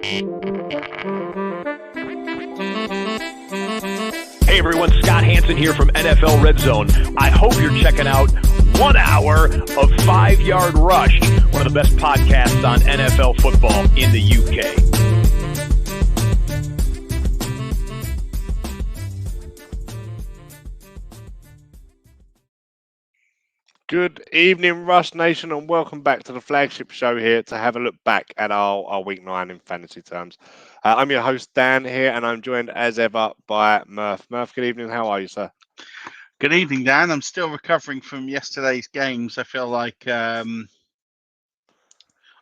Hey everyone, Scott Hansen here from NFL Redzone. I hope you're checking out 1 hour of 5 Yard Rush, one of the best podcasts on NFL football in the UK. Good evening, Rush Nation, and welcome back to the Flagship Show here to have a look back at our Week 9 in fantasy terms. I'm your host, Dan, here, and I'm joined as ever by Murf. Murf, good evening. How are you, sir? Good evening, Dan. I'm still recovering from yesterday's games. I feel like the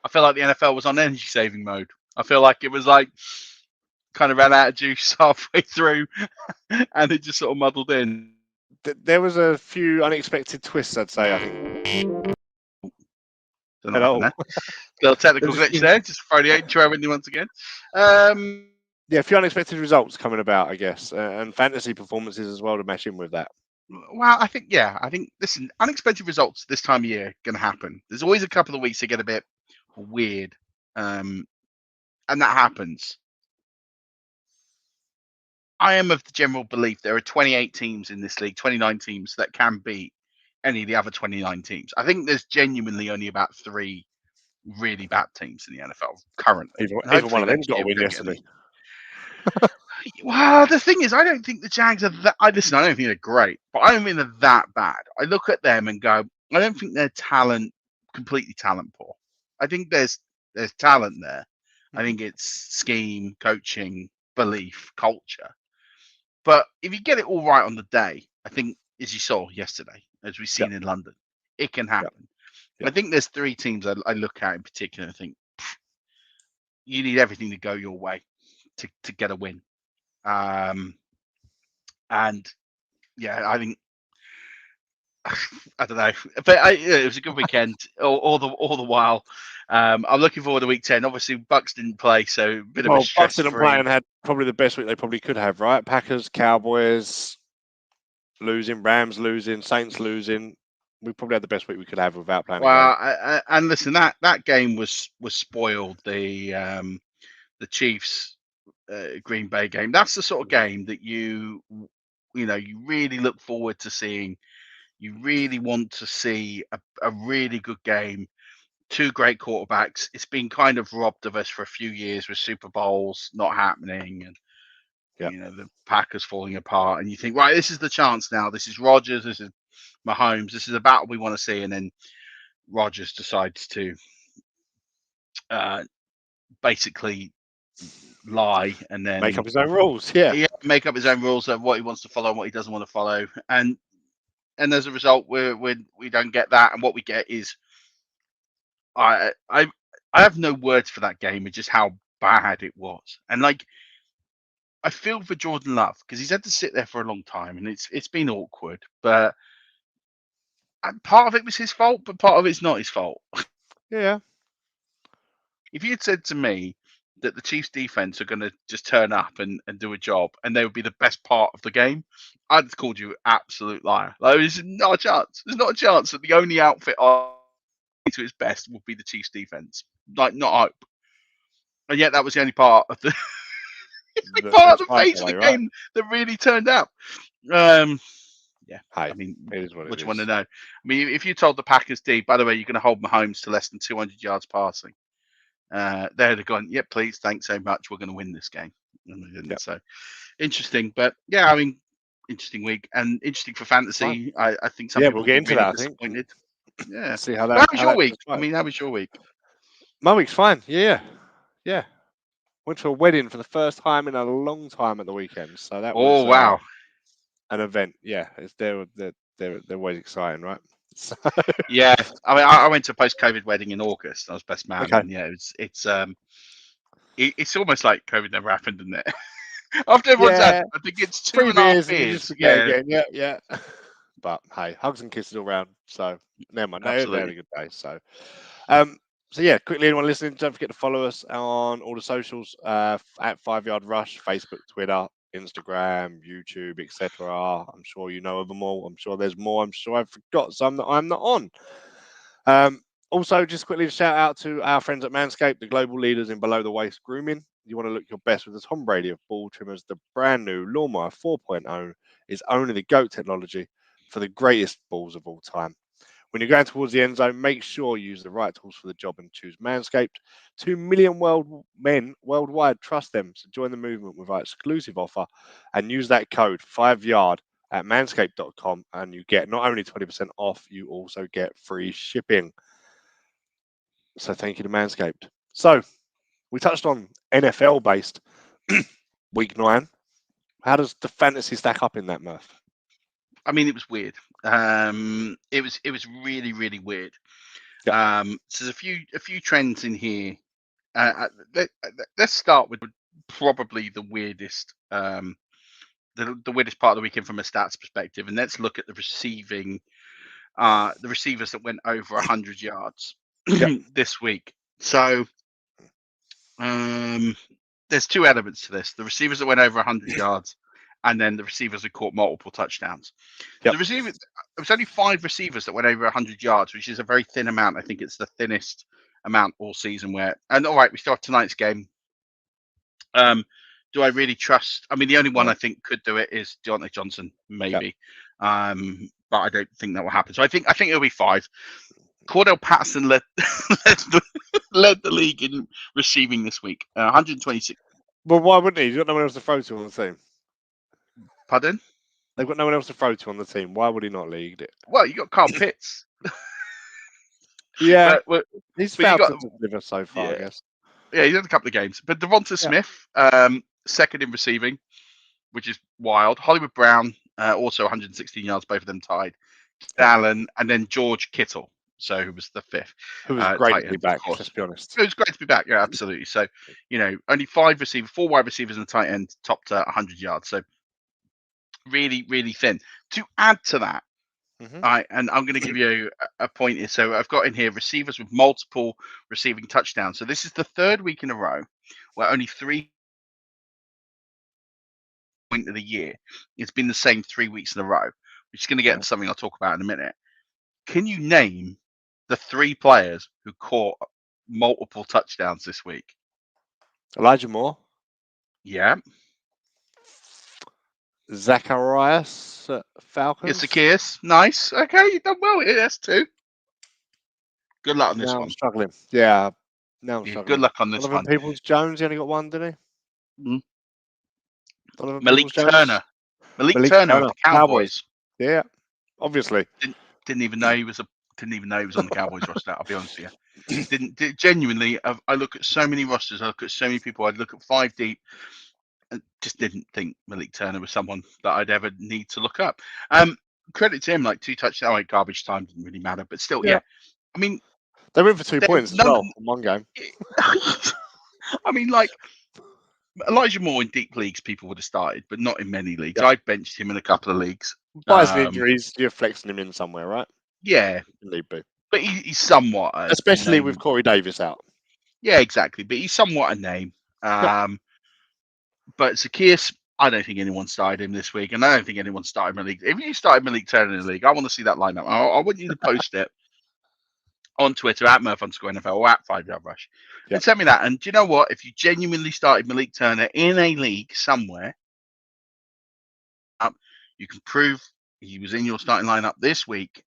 NFL was on energy saving mode. I feel like it was like kind of ran out of juice halfway through, and it just sort of muddled in. There was a few unexpected twists, I'd say, I think. Little technical glitch there, just throw the intro in once again. Yeah, a few unexpected results coming about, I guess, and fantasy performances as well to match in with that. Well, I think, listen, unexpected results this time of year are going to happen. There's always a couple of weeks that get a bit weird, and that happens. I am of the general belief there are 28 teams in this league, 29 teams that can beat any of the other 29 teams. I think there's genuinely only about 3 really bad teams in the NFL currently. Even one of them got a win yesterday. Well, the thing is, I don't think the Jags are that. I don't think they're great, but I don't think they're that bad. I look at them and go, I don't think they're completely talent poor. I think there's talent there. I think it's scheme, coaching, belief, culture. But if you get it all right on the day, I think, as you saw yesterday, as we've seen in London, it can happen. I think there's 3 teams I look at in particular and think you need everything to go your way to get a win. And yeah, I think I don't know, but it was a good weekend all the while. I'm looking forward to week 10. Obviously, Bucks didn't play, so a bit of a stress. Bucks didn't play and had probably the best week they probably could have, right? Packers, Cowboys losing, Rams losing, Saints losing. We probably had the best week we could have without playing. Well, and listen, that game was spoiled. The Chiefs Green Bay game. That's the sort of game that you really look forward to seeing. You really want to see a really good game. 2 great quarterbacks. It's been kind of robbed of us for a few years with Super Bowls not happening and the Packers falling apart. And you think, right, this is the chance now. This is Rodgers. This is Mahomes. This is a battle we want to see. And then Rodgers decides to basically lie and then make up his own rules. Yeah, make up his own rules of what he wants to follow and what he doesn't want to follow. And as a result, we don't get that. And what we get is I have no words for that game. It's just how bad it was. And I feel for Jordan Love because he's had to sit there for a long time and it's been awkward. But part of it was his fault, but part of it's not his fault. Yeah. If you had said to me that the Chiefs defense are going to just turn up and do a job and they would be the best part of the game, I'd have called you an absolute liar. There's not a chance. There's not a chance that the only outfit to its best would be the Chiefs defense. Not hope. And yet that was the only part of the part of the face of the game that really turned out. I mean, it is what you want to know? I mean, if you told the Packers D, by the way, you're going to hold Mahomes to less than 200 yards passing, they'd have gone, yeah, please, thanks so much. We're going to win this game. And they didn't. So interesting. But yeah, I mean, interesting week and interesting for fantasy. I think some people we'll get into that. Disappointed. Yeah. See how that. How was your week? I mean, how was your week? My week's fine. Yeah. Went to a wedding for the first time in a long time at the weekend. So that was wow, an event. Yeah, they're always exciting, right? So... Yeah, I mean, I went to a post-COVID wedding in August. I was best man. Okay. And yeah, it's almost like COVID never happened, isn't it? After everyone's had, I think it's 2.5 years. Yeah. But hey, hugs and kisses all round. So never mind. They had a good day. So, quickly, anyone listening, don't forget to follow us on all the socials at 5 Yard Rush, Facebook, Twitter, Instagram, YouTube, etc. I'm sure you know of them all. I'm sure there's more. I'm sure I've forgot some that I'm not on. Also, just quickly to shout out to our friends at Manscaped, the global leaders in below the waist grooming. you want to look your best with the Tom Brady of ball trimmers, the brand new Lawnmower 4.0 is only the GOAT technology for the greatest balls of all time. When you're going towards the end zone, make sure you use the right tools for the job and choose Manscaped. 2 million men worldwide trust them. So join the movement with our exclusive offer and use that code 5yard at manscaped.com and you get not only 20% off, you also get free shipping. So thank you to Manscaped. So we touched on NFL based week 9. How does the fantasy stack up in that, Murf? I mean, it was weird. It was really, really weird. Yeah. So there's a few trends in here. Let's start with probably the weirdest the weirdest part of the weekend from a stats perspective, and let's look at the receivers that went over 100 yards this week. So there's two elements to this: the receivers that went over 100 yards, and then the receivers that caught multiple touchdowns. Yep. The receivers, there was only 5 receivers that went over 100 yards, which is a very thin amount. I think it's the thinnest amount all season. And all right, we still have tonight's game. Do I really trust? I mean, the only one I think could do it is Deontay Johnson, maybe. Yep. But I don't think that will happen. So I think it'll be 5. Cordell Patterson led the league in receiving this week, 126. Well, why wouldn't he? He's got no one else to throw to on the team. Pardon? They've got no one else to throw to on the team. Why would he not lead it? Well, you got Carl Pitts. Yeah, he's failed to deliver so far, I guess. Yeah, he's had a couple of games. But Devonta Smith, second in receiving, which is wild. Hollywood Brown, also 116 yards, both of them tied. Allen, and then George Kittle, so who was the 5th. Who was great to be back, let's be honest. It was great to be back, yeah, absolutely. So, only 4 wide receivers and a tight end topped 100 yards. So, really, really thin. To add to that, and I'm going to give you a point here. So I've got in here receivers with multiple receiving touchdowns. So this is the 3rd week in a row where only 3 point of the year. It's been the same 3 weeks in a row, which is going to get into something I'll talk about in a minute. Can you name the 3 players who caught multiple touchdowns this week? Elijah Moore. Yeah. Zacharias Falcons. It's Zacchaeus. Nice. Okay, you've done well here. That's 2. Good luck on this one. I'm struggling. Yeah. Now I'm struggling. Good luck on this one. Peoples-Jones, he only got 1, did he? Malik Turner. Malik Turner of the Cowboys. Yeah, obviously. Didn't even know he was on the Cowboys roster. I'll be honest with you. Genuinely, I look at so many rosters. I look at so many people. I'd look at 5 deep. And just didn't think Malik Turner was someone that I'd ever need to look up. Credit to him, like 2 touchdowns. Garbage time didn't really matter, but still, yeah. I mean, they went for 2 points as well in one game. I mean, like Elijah Moore in deep leagues, people would have started, but not in many leagues. I benched him in a couple of leagues. By his injuries, you're flexing him in somewhere, right? Yeah, but he's somewhat, especially with Corey Davis out. Yeah, exactly. But he's somewhat a name. But Zacchaeus, I don't think anyone started him this week, and I don't think anyone started Malik. If you started Malik Turner in the league, I want to see that lineup. I want you to post it on Twitter at Murf_NFL or at 5yard Rush. And send me that. And do you know what? If you genuinely started Malik Turner in a league somewhere, you can prove he was in your starting lineup this week.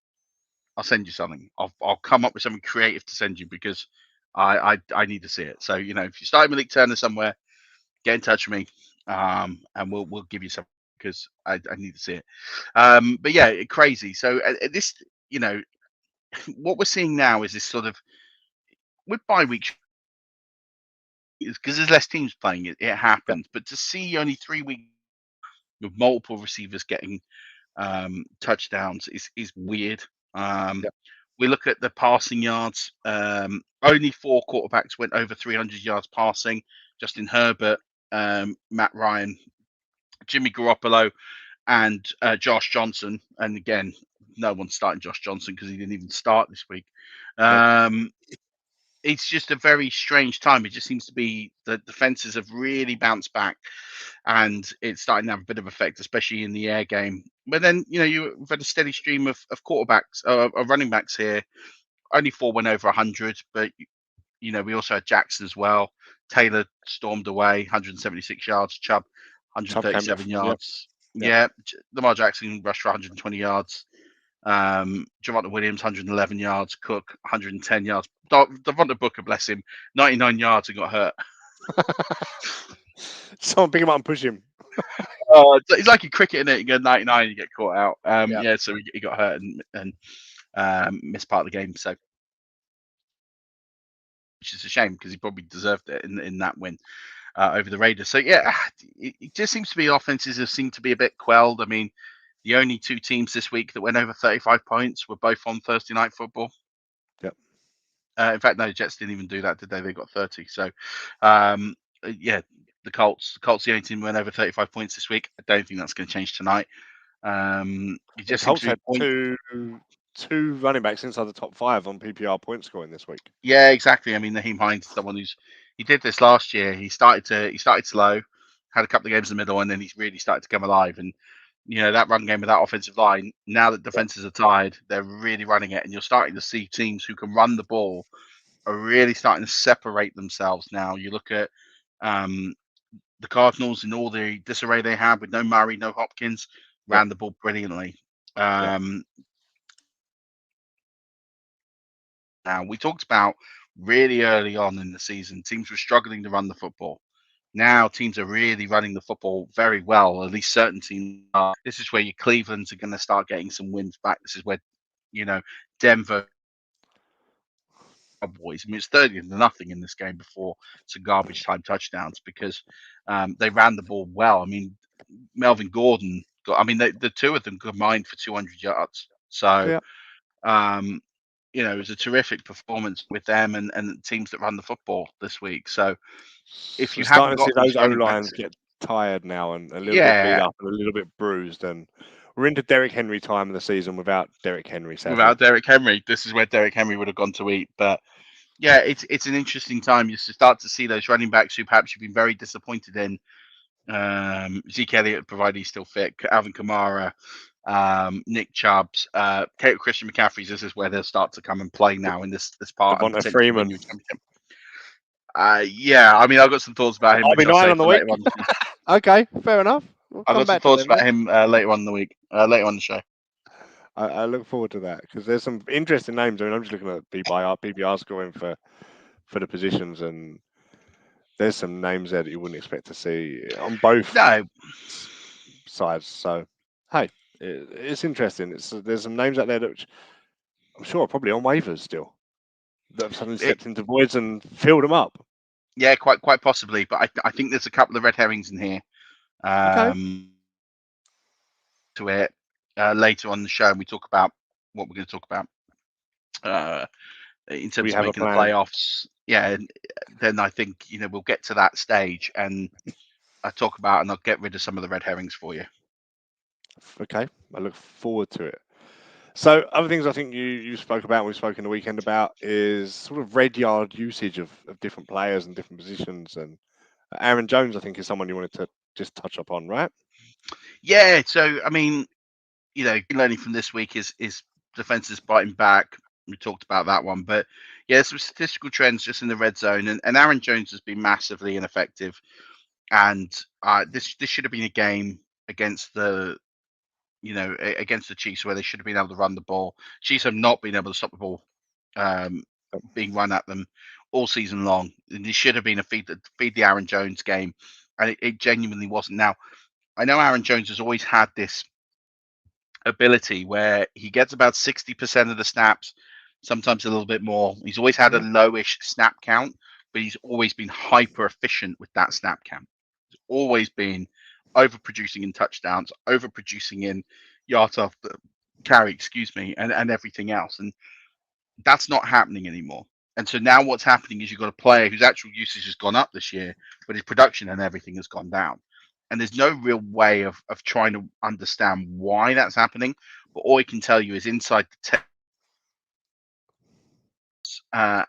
I'll send you something. I'll come up with something creative to send you because I need to see it. So if you started Malik Turner somewhere, get in touch with me, and we'll give you something because I need to see it. But yeah, crazy. So this, what we're seeing now is this sort of with bye weeks, because there's less teams playing it. It happens, but to see only 3 weeks with multiple receivers getting touchdowns is weird. We look at the passing yards. Only 4 quarterbacks went over 300 yards passing. Justin Herbert, Matt Ryan, Jimmy Garoppolo, and Josh Johnson. And again, no one's starting Josh Johnson because he didn't even start this week. It's just a very strange time. It just seems to be that the defenses have really bounced back, and it's starting to have a bit of effect, especially in the air game. But then, you've had a steady stream of quarterbacks, of running backs here. Only 4 went over 100, but we also had Jackson as well. Taylor stormed away, 176 yards. Chubb, 137 yards. Yeah. Lamar Jackson rushed for 120 yards. Javonte Williams, 111 yards. Cook, 110 yards. Devonta Booker, bless him, 99 yards and got hurt. Someone pick him up and push him. It's like a cricket, isn't it? You go 99 and you get caught out. So he got hurt and missed part of the game. So, which is a shame because he probably deserved it in that win over the Raiders. So it just seems to be offenses have seemed to be a bit quelled. I mean, the only two teams this week that went over 35 points were both on Thursday Night Football. Yep. In fact, no, the Jets didn't even do that, did they? They got 30. So, the Colts, the only team went over 35 points this week. I don't think that's going to change tonight. The Colts had two running backs inside the top 5 on PPR point scoring this week. Yeah, exactly. I mean, Naheem Hines is someone he did this last year. He started slow, had a couple of games in the middle, and then he's really started to come alive. And that run game with that offensive line, now that defenses are tired, they're really running it, and you're starting to see teams who can run the ball are really starting to separate themselves now. You look at the Cardinals in all the disarray they have with no Murray, no Hopkins, ran the ball brilliantly. Now, we talked about really early on in the season, teams were struggling to run the football. Now teams are really running the football very well. At least certain teams are. This is where your Cleveland's are going to start getting some wins back. This is where, Denver Cowboys. I mean, it's 30-0 in this game before some garbage time touchdowns because they ran the ball well. I mean, Melvin Gordon the two of them combined for 200 yards. So, it was a terrific performance with them and teams that run the football this week. So, if you haven't got those O-lines get tired now and a little bit beat up and a little bit bruised, and we're into Derrick Henry time of the season without Derrick Henry. Sadly. Without Derrick Henry, this is where Derrick Henry would have gone to eat. But it's an interesting time. You start to see those running backs who perhaps you've been very disappointed in. Zeke Elliott, provided he's still fit. Alvin Kamara, Nick Chubbs, Christian McCaffrey. This is where they'll start to come and play now in this part. Devonta Freeman. I've got some thoughts about him. I'll be 9 on the week. Okay, fair enough. I've got some thoughts about him later on in the week, later on the show. I look forward to that because there's some interesting names. I mean, I'm just looking at PPR scoring for the positions, and there's some names there that you wouldn't expect to see on both sides. So, hey, it's interesting. There's some names out there that I'm sure are probably on waivers still that have suddenly stepped into voids and filled them up. Yeah, quite possibly. But I think there's a couple of red herrings in here. To it later on the show, and we talk about what we're going to talk about in terms of making the playoffs. Yeah, then I think we'll get to that stage, and I talk about, and I'll get rid of some of the red herrings for you. Okay, I look forward to it. So other things I think you spoke about, we've spoken the weekend about, is sort of red yard usage of different players and different positions. And Aaron Jones, I think, is someone you wanted to just touch upon, right? Yeah. So, I mean, learning from this week is defenses biting back. We talked about that one. But, some statistical trends just in the red zone. And Aaron Jones has been massively ineffective. And this should have been a game against the Chiefs where they should have been able to run the ball. Chiefs have not been able to stop the ball being run at them all season long. And this should have been a feed the Aaron Jones game, and it genuinely wasn't. Now, I know Aaron Jones has always had this ability where he gets about 60% of the snaps, sometimes a little bit more. He's always had a lowish snap count, but he's always been hyper efficient with that snap count. He's always been overproducing in touchdowns, overproducing in yards after carry, and everything else. And that's not happening anymore. And so now what's happening is you've got a player whose actual usage has gone up this year, but his production and everything has gone down. And there's no real way of trying to understand why that's happening. But all I can tell you is inside the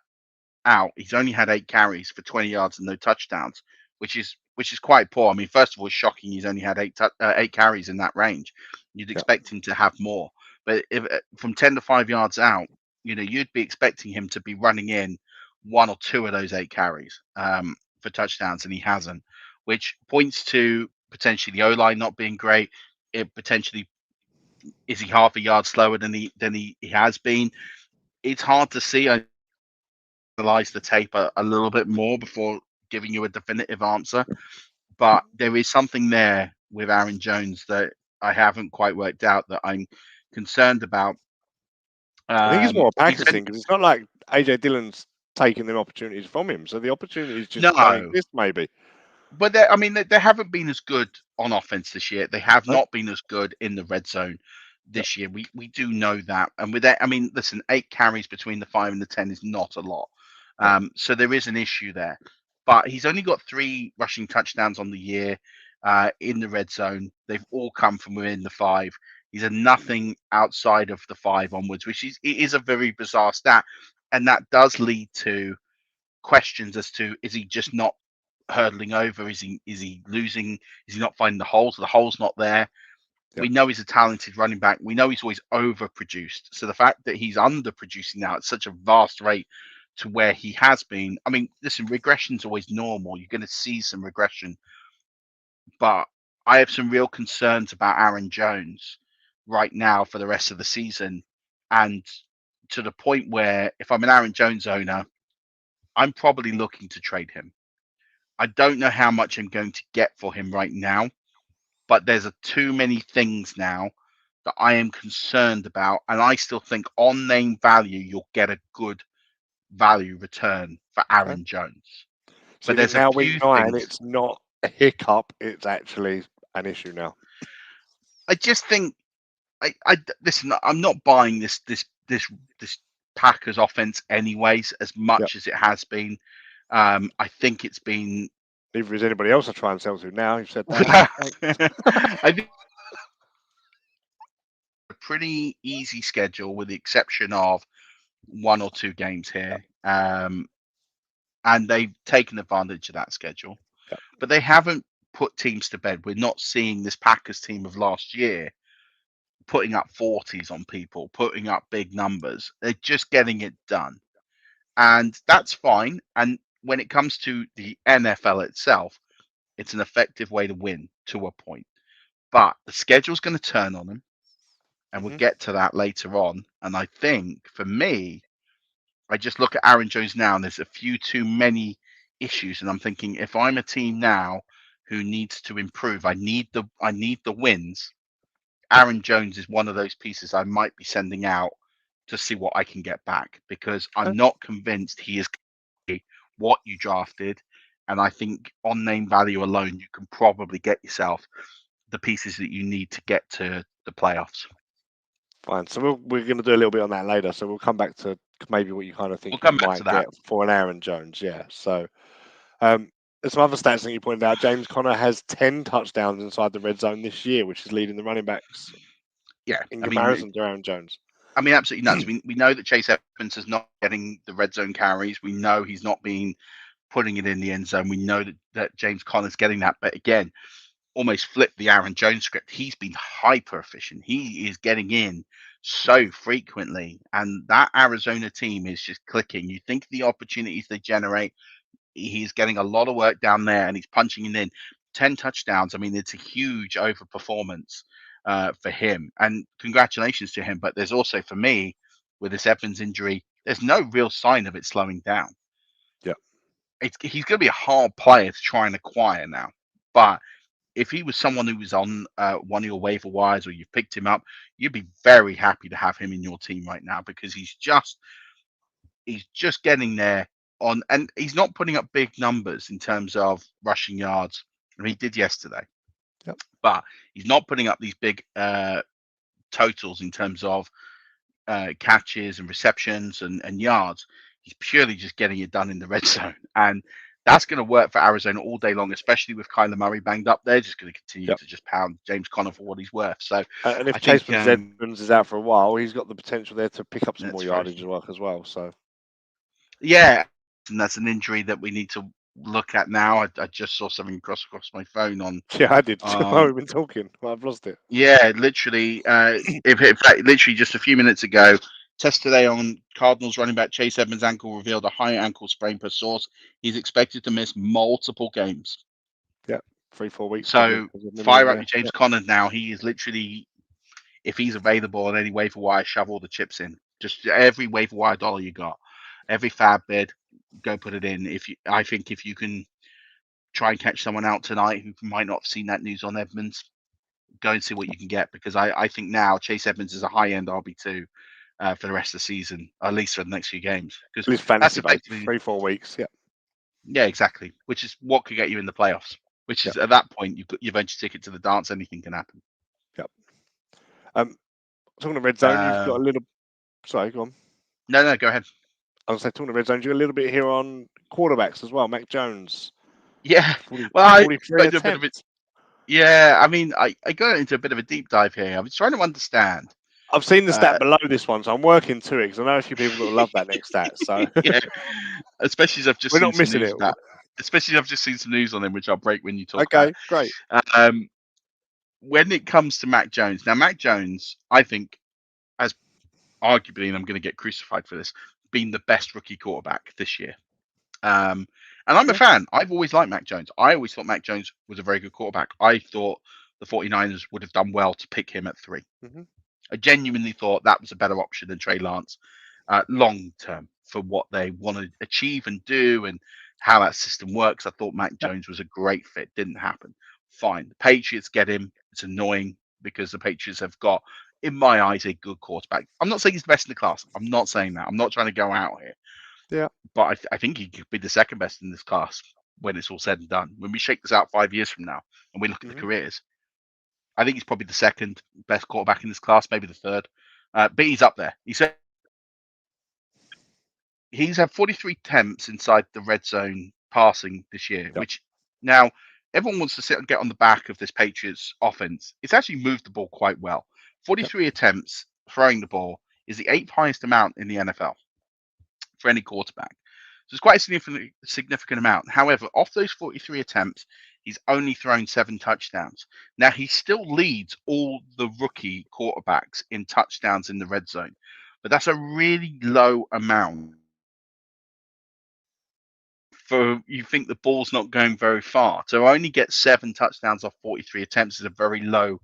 out, he's only had 8 carries for 20 yards and no touchdowns, which is quite poor. I mean, first of all, it's shocking he's only had 8 carries in that range. You'd expect him to have more. But if from 10 to 5 yards out, you'd be expecting him to be running in 1 or 2 of those 8 carries for touchdowns, and he hasn't, which points to potentially the O-line not being great. It potentially is he half a yard slower than he has been. It's hard to see. I analyze the tape a little bit more before giving you a definitive answer, but there is something there with Aaron Jones that I haven't quite worked out that I'm concerned about. I think it's more a He's Packers thing because it's not like AJ Dillon's taking them opportunities from him, so the opportunities just don't no, exist. Maybe but I mean, they haven't been as good on offense this year. They have not been as good in the red zone this year. We do know that, and with that, I mean, listen, 8 carries between the 5 and the 10 is not a lot. So there is an issue there. But he's only got 3 rushing touchdowns on the year in the red zone. They've all come from within the 5. He's a nothing outside of the 5 onwards, which is a very bizarre stat, and that does lead to questions as to, is he just not hurdling over? Is he losing? Is he not finding the holes? The hole's not there. We know he's a talented running back. We know he's always overproduced. So the fact that he's underproducing now at such a vast rate to where he has been, I mean, listen, regression's always normal. You're going to see some regression, but I have some real concerns about Aaron Jones right now for the rest of the season, and to the point where if I'm an Aaron Jones owner, I'm probably looking to trade him. I don't know how much I'm going to get for him right now, but there's too many things now that I am concerned about, and I still think on name value you'll get a good value return for Aaron Jones. So but there's now a few week 9, things. it's not a hiccup; it's actually an issue now. I just think I listen. I'm not buying this Packers offense anyways as much as it has been. I think it's been. Neither is anybody else I try and sell to now. You've said that. I think a pretty easy schedule with the exception of 1 or 2 games here, and they've taken advantage of that schedule. But they haven't put teams to bed. We're not seeing this Packers team of last year putting up 40s on people, putting up big numbers. They're just getting it done, and that's fine. And when it comes to the NFL itself, it's an effective way to win to a point. But the schedule's going to turn on them, and we'll get to that later on. And I think for me, I just look at Aaron Jones now, and there's a few too many issues. And I'm thinking, if I'm a team now who needs to improve, I need the wins. Aaron Jones is one of those pieces I might be sending out to see what I can get back, because I'm not convinced he is what you drafted. And I think on name value alone, you can probably get yourself the pieces that you need to get to the playoffs. Fine. So we're going to do a little bit on that later. So we'll come back to maybe what you kind of think We'll you come back might to that. get for an Aaron Jones. Yeah. So there's some other stats that you pointed out. James Conner has 10 touchdowns inside the red zone this year, which is leading the running backs. Yeah, in comparison to Aaron Jones. I mean, absolutely nuts. We know that Chase Edmonds is not getting the red zone carries. We know he's not been putting it in the end zone. We know that James Conner's getting that. But again, almost flipped the Aaron Jones script. He's been hyper efficient. He is getting in so frequently. And that Arizona team is just clicking. You think the opportunities they generate, he's getting a lot of work down there and he's punching it in. 10 touchdowns. I mean, it's a huge overperformance for him. And congratulations to him. But there's also, for me, with this Evans injury, there's no real sign of it slowing down. Yeah. He's going to be a hard player to try and acquire now. But if he was someone who was on one of your waiver wires or you picked him up, you'd be very happy to have him in your team right now, because he's just getting there on, and he's not putting up big numbers in terms of rushing yards. I mean, he did yesterday. Yep. But he's not putting up these big totals in terms of catches and receptions and yards. He's purely just getting it done in the red zone. And that's going to work for Arizona all day long, especially with Kyler Murray banged up. They're just going to continue to just pound James Conner for what he's worth. So, and if Chase Edmonds is out for a while, he's got the potential there to pick up some more yardage as well. So, yeah, and that's an injury that we need to look at now. I just saw something cross my phone on. Yeah, I did. While we've been talking, I've lost it. Yeah, literally. In fact, literally just a few minutes ago, Test today on Cardinals running back Chase Edmonds' ankle revealed a high ankle sprain per source. He's expected to miss multiple games. Yeah, 3-4 weeks. So fire up your James Conner now. He is literally, if he's available on any waiver wire, shove all the chips in. Just every waiver wire dollar you got, every fab bid, go put it in. I think if you can try and catch someone out tonight who might not have seen that news on Edmonds, go and see what you can get, because I think now Chase Edmonds is a high-end RB2 for the rest of the season, at least for the next few games. Because that's effectively 3-4 weeks. Yeah, exactly. Which is what could get you in the playoffs. Which is at that point you've earned your ticket to the dance. Anything can happen. Yep. Talking to Redzone, you've got a little. Sorry, go on. No, go ahead. I was talking to Redzone, you're a little bit here on quarterbacks as well. Mac Jones. Yeah. 40, well, I do a bit of it. Yeah, I mean, I got into a bit of a deep dive here. I was trying to understand. I've seen the stat below this one, so I'm working to it because I know a few people that will love that next stat. So yeah, especially as I've just we're not missing it. Especially I've just seen some news on him, which I'll break when you talk. Okay, great. When it comes to Mac Jones, now Mac Jones, I think, as arguably, and I'm going to get crucified for this, been the best rookie quarterback this year. And I'm a fan. I've always liked Mac Jones. I always thought Mac Jones was a very good quarterback. I thought the 49ers would have done well to pick him at 3. Mm-hmm. I genuinely thought that was a better option than Trey Lance long term for what they want to achieve and do and how that system works. I thought Mac Jones was a great fit. Didn't happen. Fine. The Patriots get him. It's annoying because the Patriots have got, in my eyes, a good quarterback. I'm not saying he's the best in the class. I'm not saying that. I'm not trying to go out here. Yeah. But I think he could be the second best in this class when it's all said and done. When we shake this out 5 years from now and we look at the careers, I think he's probably the second best quarterback in this class, maybe the third. But he's up there. He's had 43 attempts inside the red zone passing this year, which now everyone wants to sit and get on the back of this Patriots offense. It's actually moved the ball quite well. 43 attempts throwing the ball is the 8th highest amount in the NFL for any quarterback. So it's quite a significant amount. However, off those 43 attempts, he's only thrown 7 touchdowns. Now, he still leads all the rookie quarterbacks in touchdowns in the red zone. But that's a really low amount. For you think the ball's not going very far. To only get 7 touchdowns off 43 attempts is a very low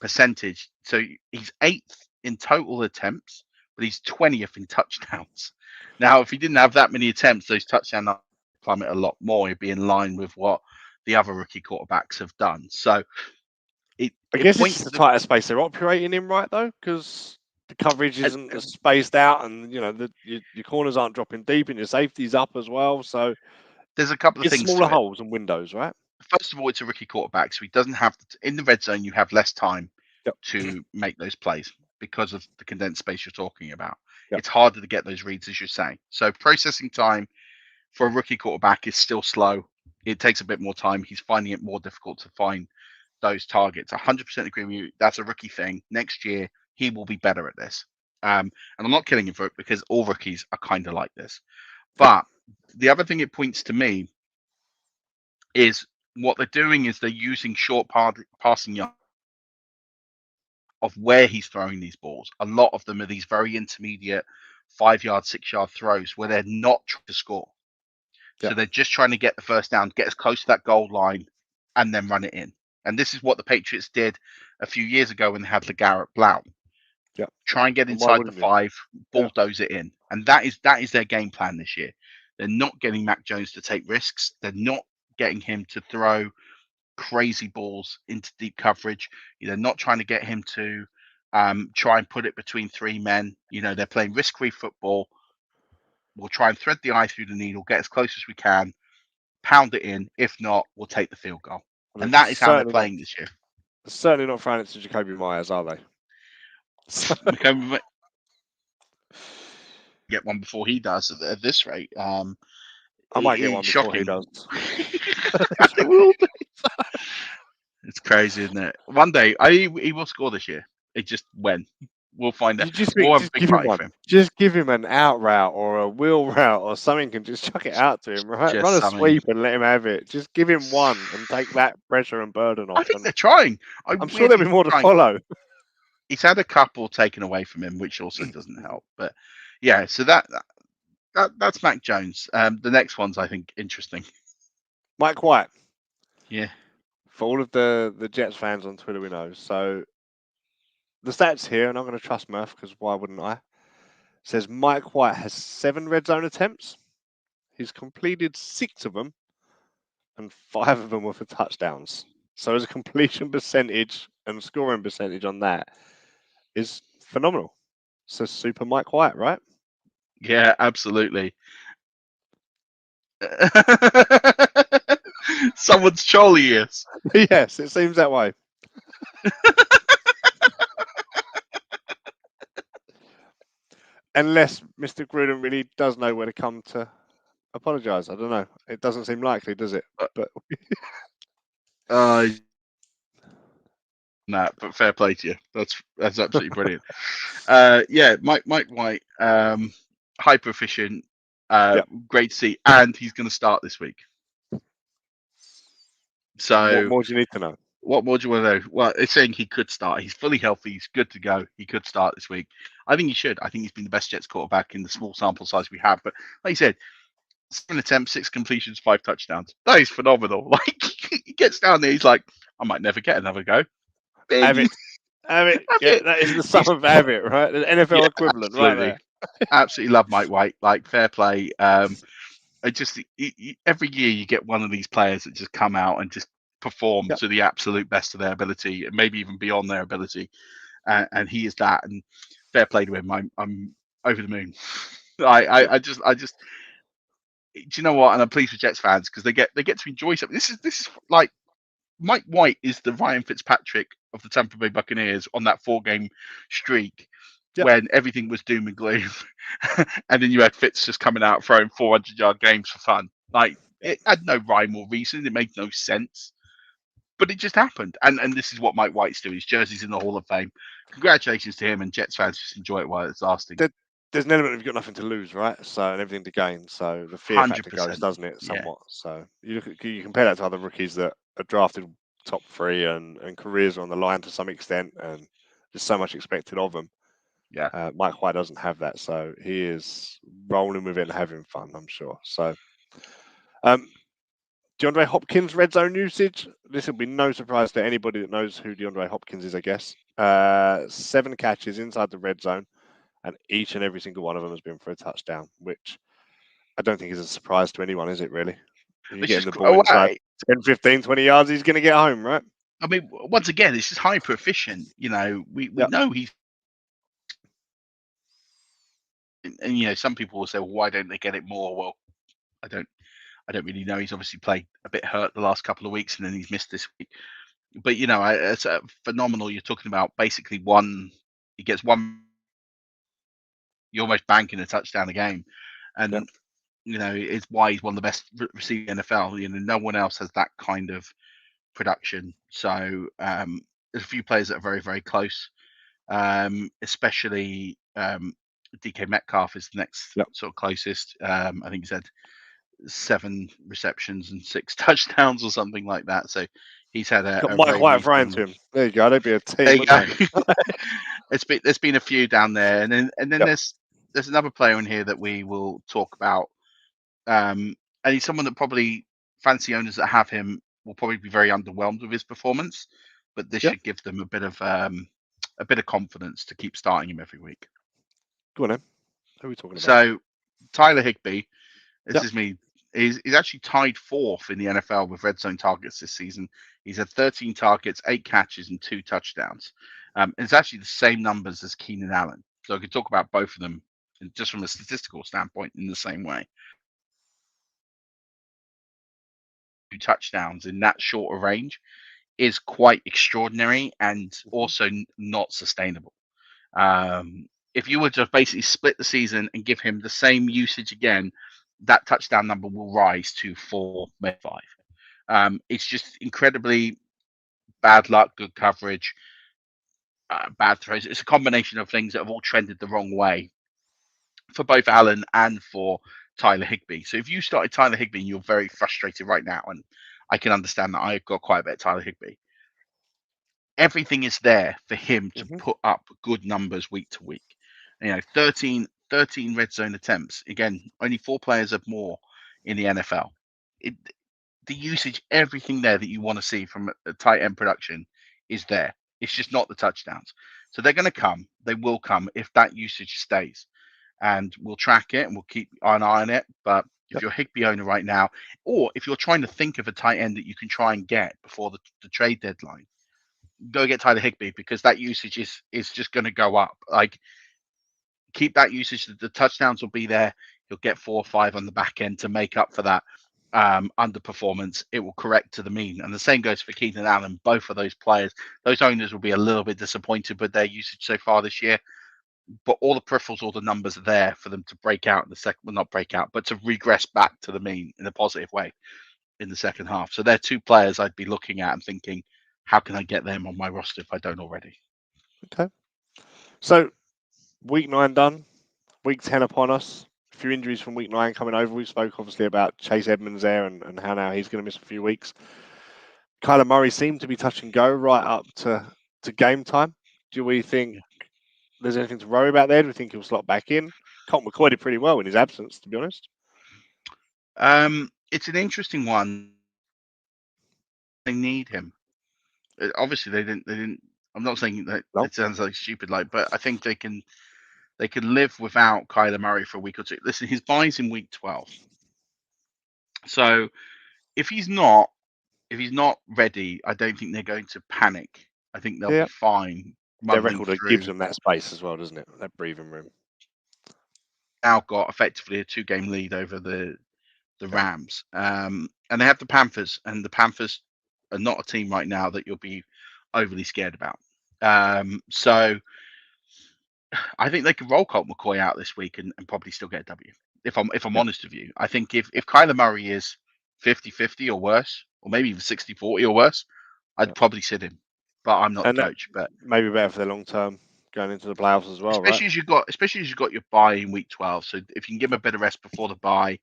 percentage. So he's 8th in total attempts, but he's 20th in touchdowns. Now, if he didn't have that many attempts, those touchdowns plummet a lot more. He'd be in line with what the other rookie quarterbacks have done. So I guess it's the tighter space they're operating in, right, though? Because the coverage isn't as spaced out and, your corners aren't dropping deep and your safety's up as well. So there's a couple of things. Smaller holes and windows, right? First of all, it's a rookie quarterback, so he doesn't have in the red zone. You have less time to make those plays because of the condensed space you're talking about. It's harder to get those reads, as you're saying. So processing time for a rookie quarterback is still slow. It takes a bit more time. He's finding it more difficult to find those targets. 100% agree with you. That's a rookie thing. Next year, he will be better at this. And I'm not killing him for it because all rookies are kind of like this. But the other thing it points to me is what they're doing is they're using short passing yards of where he's throwing these balls. A lot of them are these very intermediate 5-yard, 6-yard throws where they're not trying to score. So they're just trying to get the first down, get as close to that goal line, and then run it in. And this is what the Patriots did a few years ago when they had LeGarrette Blount. Try and get inside the 5, bulldoze it in. And that is their game plan this year. They're not getting Mac Jones to take risks. They're not getting him to throw crazy balls into deep coverage. They're not trying to get him to try and put it between 3 men. They're playing risk-free football. We'll try and thread the eye through the needle, get as close as we can, pound it in. If not, we'll take the field goal. And that is how they're playing this year. Certainly not throwing it to Jacoby Myers, are they? Get one before he does at this rate. I might get one before he does. It's crazy, isn't it? One day he will score this year. It just when. We'll find out. Just give him an out route or a wheel route or something and just chuck it out to him, right? Run a sweep and let him have it. Just give him one and take that pressure and burden off. I think they're trying. I'm sure there'll be more to follow. he's had a couple taken away from him, which also doesn't help. But yeah, so that's Mac Jones. The next one's, I think, interesting. Mike White. Yeah. For all of the Jets fans on Twitter, we know. So the stats here, and I'm going to trust Murf because why wouldn't I? Says Mike White has 7 red zone attempts. He's completed 6 of them, and 5 of them were for touchdowns. So his completion percentage and scoring percentage on that is phenomenal. So super Mike White, right? Yeah, absolutely. Someone's trolley is. Yes, it seems that way. Unless Mr. Gruden really does know where to come to apologise. I don't know. It doesn't seem likely, does it? But but fair play to you. That's absolutely brilliant. Yeah, Mike White, hyper efficient, great to see, and he's going to start this week. So what more do you need to know? What more do you want to know? Well, it's saying he could start. He's fully healthy. He's good to go. He could start this week. I think he should. I think he's been the best Jets quarterback in the small sample size we have. But like you said, 7 attempts, 6 completions, 5 touchdowns. That is phenomenal. Like he gets down there, he's like, I might never get another go. Have it. Yeah, that is the sum of Abbott, right? The NFL equivalent, absolutely. right there. Absolutely love Mike White. Like fair play. I just every year you get one of these players that just come out and just perform to the absolute best of their ability, and maybe even beyond their ability. And he is that. And fair play to him. I'm over the moon. I just. Do you know what? And I'm pleased with Jets fans because they get to enjoy something. This is like Mike White is the Ryan Fitzpatrick of the Tampa Bay Buccaneers on that 4-game streak when everything was doom and gloom, and then you had Fitz just coming out throwing 400-yard games for fun. Like it had no rhyme or reason. It made no sense, but it just happened. And this is what Mike White's doing. His jersey's in the Hall of Fame. Congratulations to him, and Jets fans just enjoy it while it's lasting. There's an element of you've got nothing to lose, right? So and everything to gain. So the fear factor goes, doesn't it? Somewhat. So you compare that to other rookies that are drafted top 3 and careers are on the line to some extent, and there's so much expected of them. Yeah. Mike White doesn't have that, so he is rolling with it and having fun, I'm sure. So, DeAndre Hopkins red zone usage. This will be no surprise to anybody that knows who DeAndre Hopkins is, I guess. 7 catches inside the red zone, and each and every single one of them has been for a touchdown, which I don't think is a surprise to anyone, is it really? You're getting the ball inside 10, 15, 20 yards, he's going to get home, right? I mean, once again, it's just hyper efficient. You know, we know he's. And you know, some people will say, well, why don't they get it more? Well, I don't really know. He's obviously played a bit hurt the last couple of weeks, and then he's missed this week. But you know, it's phenomenal. You're talking about basically he gets one. You're almost banking a touchdown a game, and you know it's why he's one of the best receivers in the NFL. You know, no one else has that kind of production. So there's a few players that are very, very close, especially DK Metcalf is the next sort of closest. I think he's had 7 receptions and 6 touchdowns or something like that. So he's had a Mike White throwing to him. There you go. They'd be a team. There you go. There's been a few down there, and then there's another player in here that we will talk about. And he's someone that probably fancy owners that have him will probably be very underwhelmed with his performance, but this should give them a bit of confidence to keep starting him every week. Go on, then. Who are we talking about? So Tyler Higbee, this is me. He's actually tied 4th in the NFL with red zone targets this season. He's had 13 targets, 8 catches, and 2 touchdowns. It's actually the same numbers as Keenan Allen. So I could talk about both of them just from a statistical standpoint in the same way. 2 touchdowns in that shorter range is quite extraordinary and also not sustainable. If you were to basically split the season and give him the same usage again, that touchdown number will rise to 4, maybe 5. It's just incredibly bad luck, good coverage, bad throws. It's a combination of things that have all trended the wrong way for both Allen and for Tyler Higbee. So if you started Tyler Higbee and you're very frustrated right now, and I can understand that, I've got quite a bit of Tyler Higbee. everything is there for him to Mm-hmm. put up good numbers week to week. 13 red zone attempts. Again, only 4 players have more in the NFL. The usage, everything there that you want to see from a tight end production is there. It's just not the touchdowns. So they're going to come. They will come if that usage stays. And we'll track it and we'll keep an eye on it. But if you're a Higbee owner right now, or if you're trying to think of a tight end that you can try and get before the trade deadline, go get Tyler Higbee, because that usage is just going to go up. Like, keep that usage. The touchdowns will be there. You'll get 4 or 5 on the back end to make up for that underperformance. It will correct to the mean. And the same goes for Keenan Allen. Both of those players, those owners will be a little bit disappointed with their usage so far this year. But all the peripherals, all the numbers are there for them to break out in the second. Well, not break out, but to regress back to the mean in a positive way in the second half. So they're 2 players I'd be looking at and thinking, how can I get them on my roster if I don't already? Okay. So week 9 done, week 10 upon us. A few injuries from week 9 coming over. We spoke obviously about Chase Edmonds there and how now he's going to miss a few weeks. Kyler Murray seemed to be touch and go right up to game time. Do we think there's anything to worry about there? Do we think he'll slot back in? Colt McCoy did pretty well in his absence, to be honest. It's an interesting one. They need him. Obviously, they didn't. I'm not saying that it sounds like stupid, but I think they can live without Kyler Murray for a week or 2. Listen, his bye's in week 12, so if he's not ready, I don't think they're going to panic. I think they'll be fine. Their record gives them that space as well, doesn't it? That breathing room. Now got effectively a 2-game lead over the Rams, and they have the Panthers, and the Panthers are not a team right now that you'll be overly scared about. So I think they could roll Colt McCoy out this week and probably still get a W. If I'm honest with you, I think if Kyler Murray is 50-50 or worse, or maybe even 60-40 or worse, I'd probably sit him. But I'm not the coach. But maybe better for the long term going into the playoffs as well, especially as you've got your bye in week 12. So if you can give him a bit of rest before the bye,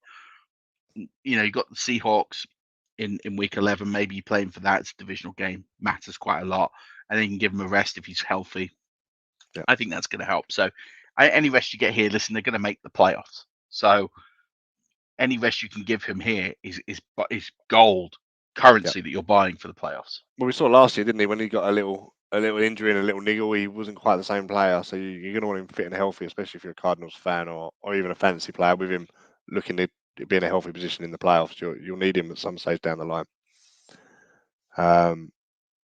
you've got the Seahawks in week 11. Maybe you play him for that. It's a divisional game, matters quite a lot, and then you can give him a rest if he's healthy. I think that's going to help. So any rest you get here, listen, they're going to make the playoffs. So any rest you can give him here is gold currency that you're buying for the playoffs. Well, we saw last year, didn't he, when he got a little injury and a little niggle, he wasn't quite the same player. So you're going to want him fit and healthy, especially if you're a Cardinals fan or even a fantasy player with him looking to be in a healthy position in the playoffs. You'll need him at some stage down the line.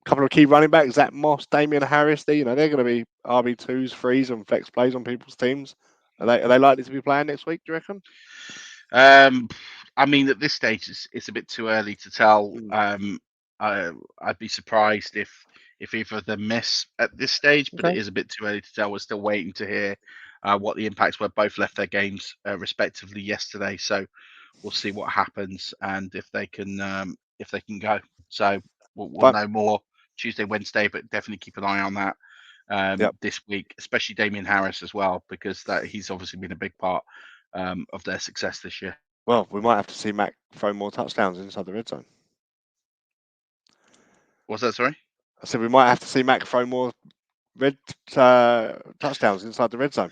Couple of key running backs, Zach Moss, Damian Harris. They're going to be RB2s, 3s, and flex plays on people's teams. Are they likely to be playing next week, do you reckon? I mean, at this stage, it's a bit too early to tell. I'd be surprised if either of them miss at this stage, but it is a bit too early to tell. We're still waiting to hear what the impacts were. Both left their games respectively yesterday, so we'll see what happens and if they can go. So we'll know more Tuesday, Wednesday, but definitely keep an eye on that this week, especially Damian Harris as well, because he's obviously been a big part of their success this year. Well, we might have to see Mac throw more touchdowns inside the red zone. What's that, sorry? I said we might have to see Mac throw more touchdowns inside the red zone.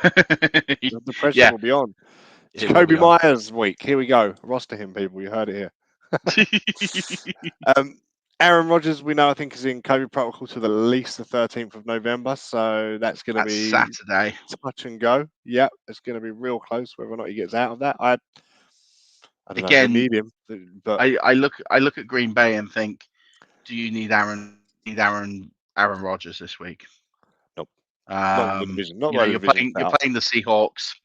The pressure will be on. Jacoby Myers week. Here we go. Roster him, people. You heard it here. Aaron Rodgers, we know, I think, is in COVID protocol till at least the 13th of November. So that's going to be Saturday. Touch and go. Yeah, it's going to be real close whether or not he gets out of that. I don't know. We need him. But I look at Green Bay and think, do you need Aaron Rodgers this week? Nope. Not the division. You're playing the Seahawks.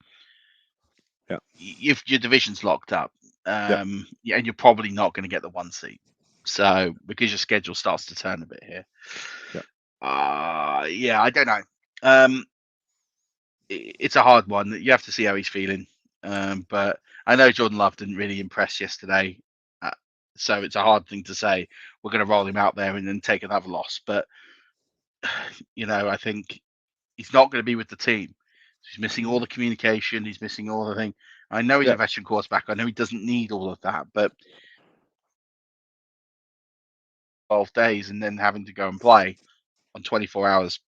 Yeah. Your division's locked up. And you're probably not going to get the 1 seed. So because your schedule starts to turn a bit here. I don't know. It's a hard one. You have to see how he's feeling. But I know Jordan Love didn't really impress yesterday. So it's a hard thing to say. We're going to roll him out there and then take another loss. But, I think he's not going to be with the team. He's missing all the communication. He's missing all the thing. I know he's a veteran quarterback. I know he doesn't need all of that. But 12 days and then having to go and play, on 24 hours,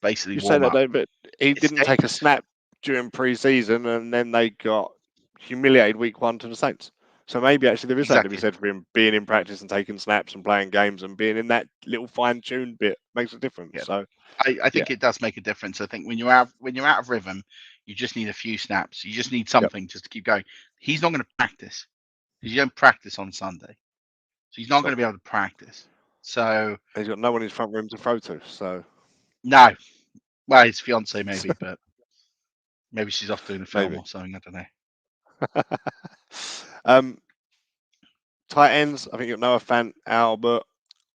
basically You say warm that up. though, but he It's didn't take a dangerous. snap during pre-season, and then they got humiliated week 1 to the Saints. So maybe actually there is something to be Exactly. said for him being in practice and taking snaps and playing games and being in that little fine-tuned bit makes a difference. Yeah. So I think it does make a difference. I think when you're out of rhythm, you just need a few snaps. You just need something just to keep going. He's not going to practice because you don't practice on Sunday, so he's not going to be able to practice. So he's got no one in his front room to throw to. So no, well, his fiance maybe, but maybe she's off doing a film maybe. or something. I don't know. Tight ends, I think you've got Noah Fant, Albert,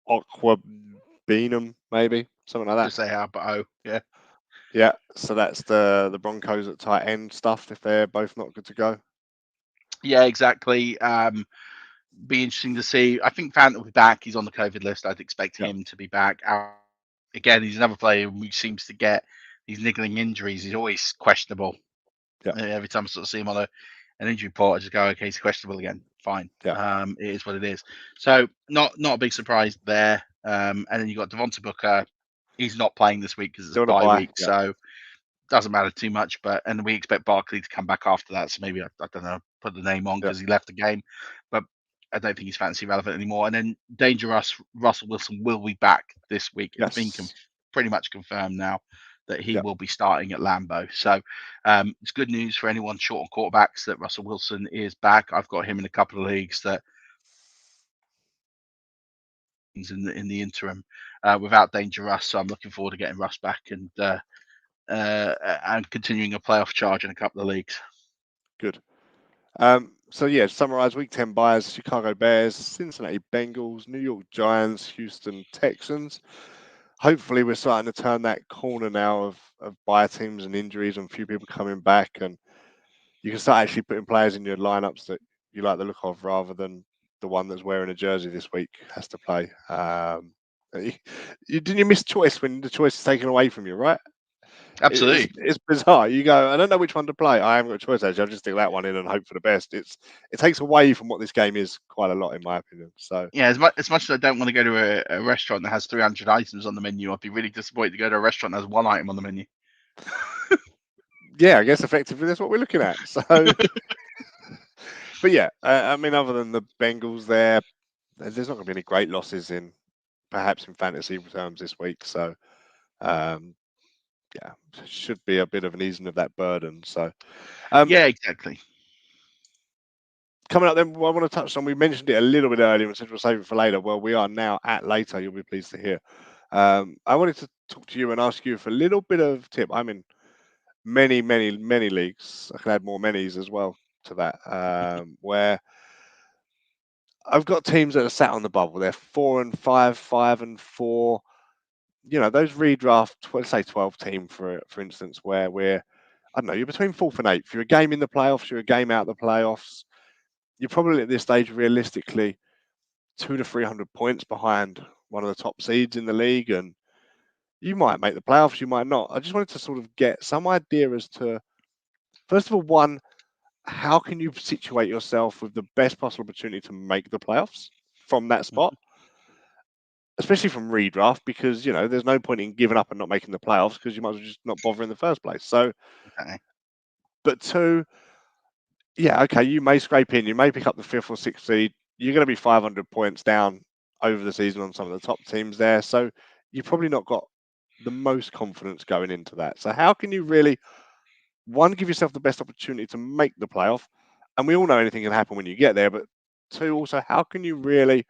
Aquabenum, maybe something like that. Just say Albert, yeah. Yeah, so that's the Broncos at tight end stuff if they're both not good to go. Yeah, exactly. Be interesting to see. I think Fant will be back. He's on the COVID list. I'd expect him to be back. Again, he's another player who seems to get these niggling injuries. He's always questionable. Yeah. Every time I sort of see him on an injury report, I just go, okay, he's questionable again. Fine. Yeah. It is what it is. So not a big surprise there. And then you got Devonta Booker. He's not playing this week because it's a bye week, so doesn't matter too much. And we expect Barkley to come back after that. So maybe I don't know, put the name on because he left the game, but I don't think he's fantasy relevant anymore. And then Dangerous Russell Wilson will be back this week. Yes. It's been pretty much confirmed now that he will be starting at Lambeau. So it's good news for anyone short on quarterbacks that Russell Wilson is back. I've got him in a couple of leagues that in the interim without Dangerous. So I'm looking forward to getting Russ back and continuing a playoff charge in a couple of leagues. Good. So yeah, to summarize, week 10 buys: Chicago Bears, Cincinnati Bengals, New York Giants, Houston Texans. Hopefully we're starting to turn that corner now of buy teams and injuries and a few people coming back, and you can start actually putting players in your lineups that you like the look of rather than the one that's wearing a jersey this week has to play. You miss choice when the choice is taken away from you, right? Absolutely. It's bizarre. You go, I don't know which one to play. I haven't got a choice actually. I'll just stick that one in and hope for the best. It takes away from what this game is quite a lot, in my opinion. So yeah, as much as I don't want to go to a restaurant that has 300 items on the menu, I'd be really disappointed to go to a restaurant that has one item on the menu. yeah, I guess effectively that's what we're looking at. So, but yeah, I mean, other than the Bengals, there's not going to be any great losses perhaps in fantasy terms this week. So, yeah, should be a bit of an easing of that burden. So, yeah, exactly. Coming up then, what I want to touch on, we mentioned it a little bit earlier and said we'll save it for later. Well, we are now at later, you'll be pleased to hear. I wanted to talk to you and ask you for a little bit of tip. I'm in many leagues. I can add more manys as well to that, where I've got teams that are sat on the bubble. They're 4 and 5, 5 and 4. You know, those redraft, let's say 12 team for instance, where I don't know, you're between 4th and 8th. You're a game in the playoffs, you're a game out of the playoffs. You're probably at this stage realistically 200 to 300 points behind one of the top seeds in the league, and you might make the playoffs, you might not. I just wanted to sort of get some idea as to, first of all, one, how can you situate yourself with the best possible opportunity to make the playoffs from that spot, especially from redraft, because there's no point in giving up and not making the playoffs because you might as well just not bother in the first place. So, but two, yeah, okay, you may scrape in, you may pick up the 5th or 6th seed. You're going to be 500 points down over the season on some of the top teams there. So you've probably not got the most confidence going into that. So how can you really, one, give yourself the best opportunity to make the playoff? And we all know anything can happen when you get there. But two, also, how can you really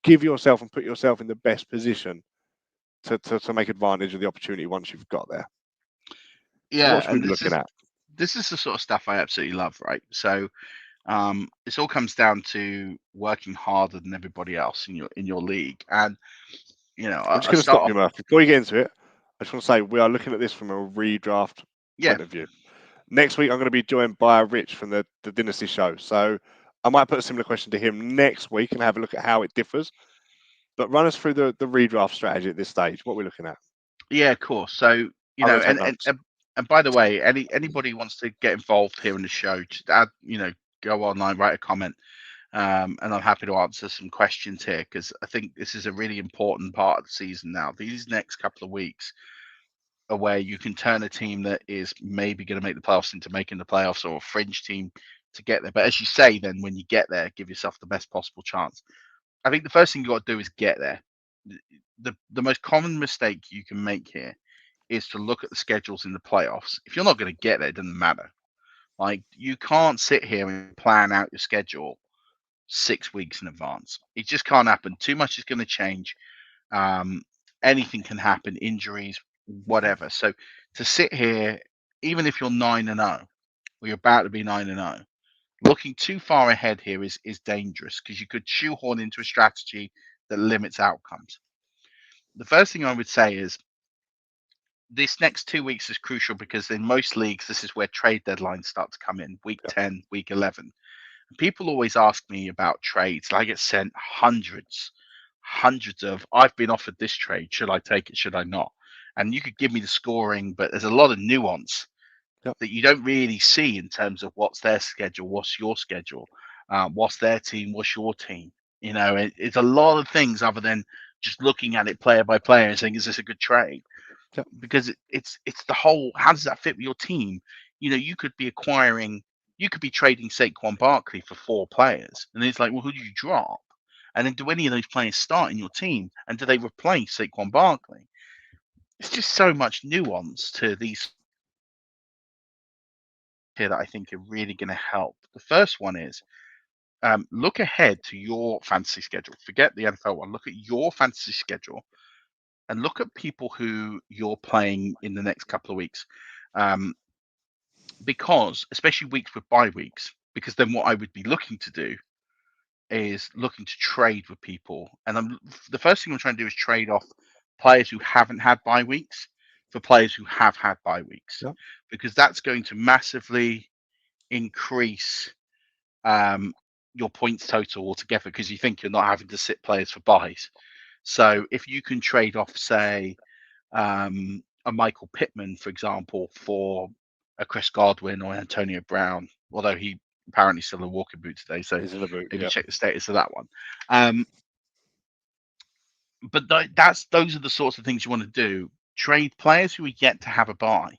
give yourself and put yourself in the best position to make advantage of the opportunity once you've got there? Yeah, so what should we be looking at? This is the sort of stuff I absolutely love, right? So this all comes down to working harder than everybody else in your league. And I'm just going to stop you, Murf. Before you get into it, I just want to say we are looking at this from a redraft point of view. Next week, I'm going to be joined by Rich from the Dynasty Show. So I might put a similar question to him next week and have a look at how it differs. But run us through the redraft strategy at this stage. What we're looking at. Yeah, of course. So and by the way, anybody who wants to get involved here in the show, just add, go online, write a comment. And I'm happy to answer some questions here because I think this is a really important part of the season now. These next couple of weeks are where you can turn a team that is maybe going to make the playoffs into making the playoffs, or a fringe team to get there. But as you say, then when you get there, give yourself the best possible chance. I think the first thing you got to do is get there. The most common mistake you can make here is to look at the schedules in the playoffs. If you're not going to get there, it doesn't matter. Like, you can't sit here and plan out your schedule 6 weeks in advance. It just can't happen. Too much is going to change. Anything can happen, injuries, whatever. So to sit here, even if you're 9-0, or you're about to be 9-0, looking too far ahead here is dangerous, because you could shoehorn into a strategy that limits outcomes. The first thing I would say is this next 2 weeks is crucial, because in most leagues, this is where trade deadlines start to come in, week 10, week 11. People always ask me about trades. I get sent hundreds of, I've been offered this trade. Should I take it? Should I not? And you could give me the scoring, but there's a lot of nuance that you don't really see in terms of what's their schedule, what's your schedule, what's their team, what's your team. It's a lot of things other than just looking at it player by player and saying, is this a good trade? Because it's the whole, how does that fit with your team? You could be trading Saquon Barkley for 4 players, and it's like, well, who do you drop? And then do any of those players start in your team? And do they replace Saquon Barkley? It's just so much nuance to these here that I think are really going to help. The first one is look ahead to your fantasy schedule. Forget the NFL one. Look at your fantasy schedule and look at people who you're playing in the next couple of weeks. Because, especially weeks with bye weeks, because then what I would be looking to do is looking to trade with people. And the first thing I'm trying to do is trade off players who haven't had bye weeks for players who have had bye weeks, because that's going to massively increase your points total altogether, because you think you're not having to sit players for buys. So if you can trade off, say, a Michael Pittman, for example, for a Chris Godwin or Antonio Brown, although he apparently still in a walking boot today, so He's in a boot, maybe check the status of that one. But those are the sorts of things you want to do. Trade players who are yet to have a bye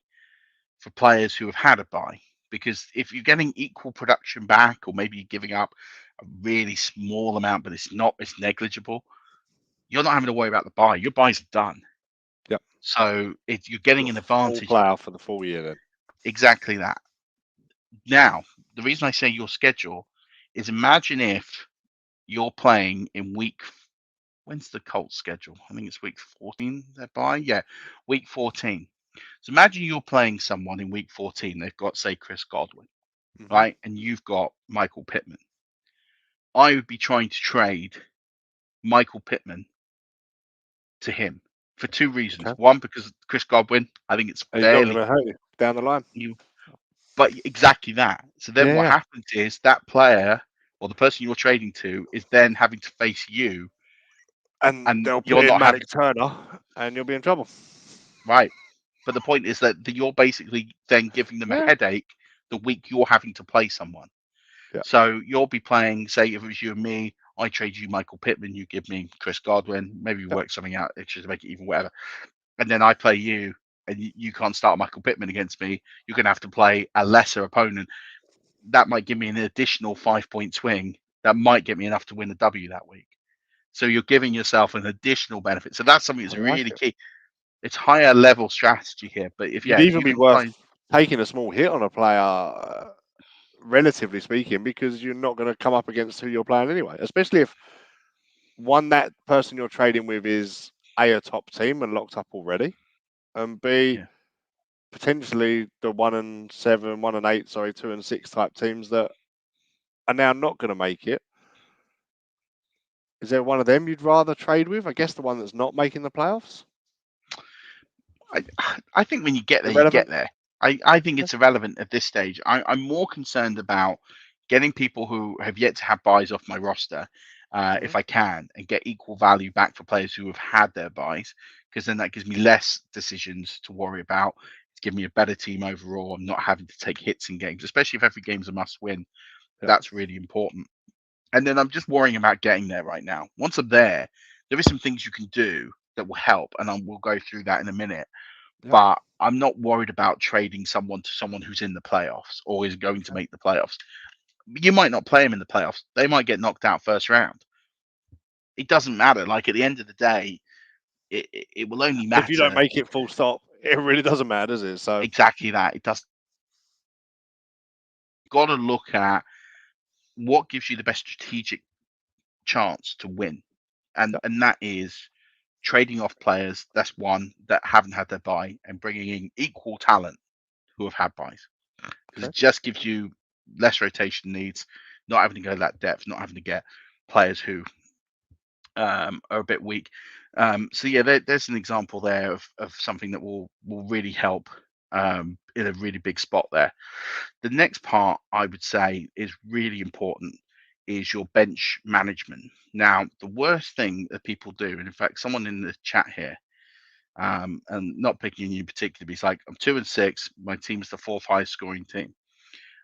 for players who have had a bye, because if you're getting equal production back, or maybe you're giving up a really small amount, but it's negligible, you're not having to worry about the bye. Your buys are done. Yep. So you're getting an advantage. Full playoff for the full year then. Exactly that. Now, the reason I say your schedule is, imagine if you're playing in when's the Colts schedule? I think it's week 14 they're by. Yeah, week 14. So imagine you're playing someone in week 14. They've got, say, Chris Godwin, right? And you've got Michael Pittman. I would be trying to trade Michael Pittman to him for 2 reasons. Okay. One, because Chris Godwin, I think it's barely going to hurt you down the line. But exactly that. So then what happens is that player, or the person you're trading to, is then having to face you. And they'll put in Malik Turner, and you'll be in trouble. Right. But the point is that you're basically then giving them a headache the week you're having to play someone. Yeah. So you'll be playing, say, if it was you and me, I trade you Michael Pittman, you give me Chris Godwin, maybe we work something out extra to make it even whatever. And then I play you, and you can't start Michael Pittman against me. You're going to have to play a lesser opponent. That might give me an additional 5-point swing. That might get me enough to win the W that week. So you're giving yourself an additional benefit. So that's something that's really key. It's higher level strategy here. But if you'd even be worth taking a small hit on a player, relatively speaking, because you're not going to come up against who you're playing anyway. Especially if that person you're trading with is A, a top team and locked up already, and B, potentially the 1-7, 1-8, 2 and 6 type teams that are now not going to make it. Is there one of them you'd rather trade with? I guess the one that's not making the playoffs. I think when you get there, you get there. I think it's irrelevant at this stage. I'm more concerned about getting people who have yet to have buys off my roster, if I can, and get equal value back for players who have had their buys, because then that gives me less decisions to worry about. It's giving me a better team overall. I'm not having to take hits in games, especially if every game's a must win. That's really important. And then I'm just worrying about getting there right now. Once I'm there is some things you can do that will help, and we'll go through that in a minute. Yep. But I'm not worried about trading someone to someone who's in the playoffs or is going to make the playoffs. You might not play them in the playoffs. They might get knocked out first round. It doesn't matter. Like, at the end of the day, it will only matter. If you don't make it full stop, it really doesn't matter, does it? So exactly that. It does. You've got to look at what gives you the best strategic chance to win. And that is trading off players, that's one, that haven't had their bye, and bringing in equal talent who have had byes. Because it just gives you less rotation needs, not having to go that depth, not having to get players who are a bit weak. So yeah, there's an example there of something that will really help in a really big spot there. The next part I would say is really important is your bench management. Now, the worst thing that people do, and in fact, someone in the chat here, and not picking on you particularly, but he's like, I'm 2-6, my team's the 4th highest scoring team.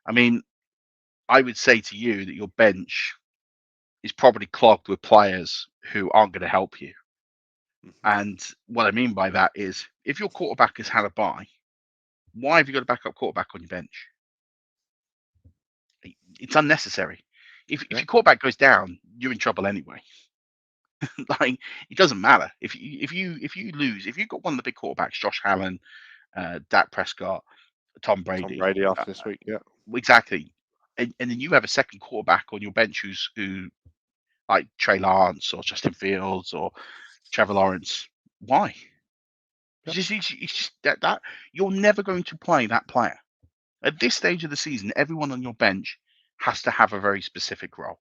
I mean, I would say to you that your bench is probably clogged with players who aren't going to help you. And what I mean by that is, if your quarterback has had a bye, why have you got a backup quarterback on your bench? It's unnecessary. If your quarterback goes down, you're in trouble anyway. Like, it doesn't matter if you lose. If you've got one of the big quarterbacks, Josh Allen, Dak Prescott, Tom Brady. Tom Brady after this week, yeah, exactly. And then you have a second quarterback on your bench who like Trey Lance or Justin Fields or Trevor Lawrence. Why? It's just that you're never going to play that player. At this stage of the season, everyone on your bench has to have a very specific role,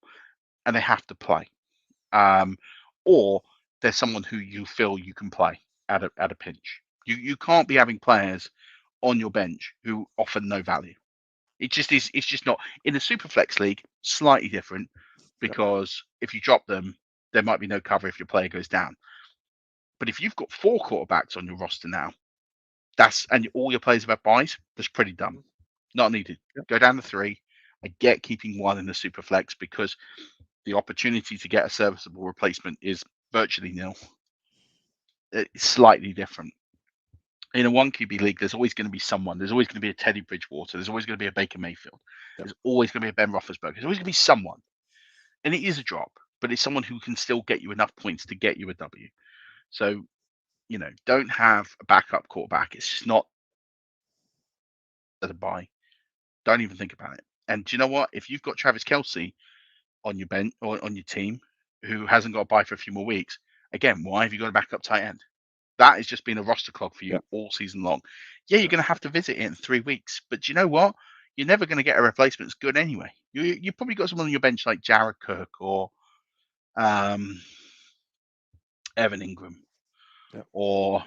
and they have to play. Or there's someone who you feel you can play at a pinch. You can't be having players on your bench who offer no value. It just is. It's just not in a super flex league. Slightly different because if you drop them, there might be no cover if your player goes down. But if you've got 4 quarterbacks on your roster now, and all your players have had buys, that's pretty dumb. Not needed. Go down to 3. I get keeping 1 in the super flex because the opportunity to get a serviceable replacement is virtually nil. It's slightly different. In a 1 QB league, there's always going to be someone. There's always going to be a Teddy Bridgewater. There's always going to be a Baker Mayfield. There's always going to be a Ben Roethlisberger. There's always going to be someone. And it is a drop, but it's someone who can still get you enough points to get you a W. So, don't have a backup quarterback. It's just not a buy. Don't even think about it. And do you know what? If you've got Travis Kelce on your bench or on your team who hasn't got a bye for a few more weeks, again, why have you got a backup tight end? That has just been a roster clog for you all season long. Yeah, you're going to have to visit it in 3 weeks, but do you know what? You're never going to get a replacement that's good anyway. You probably got someone on your bench like Jared Cook or Evan Ingram or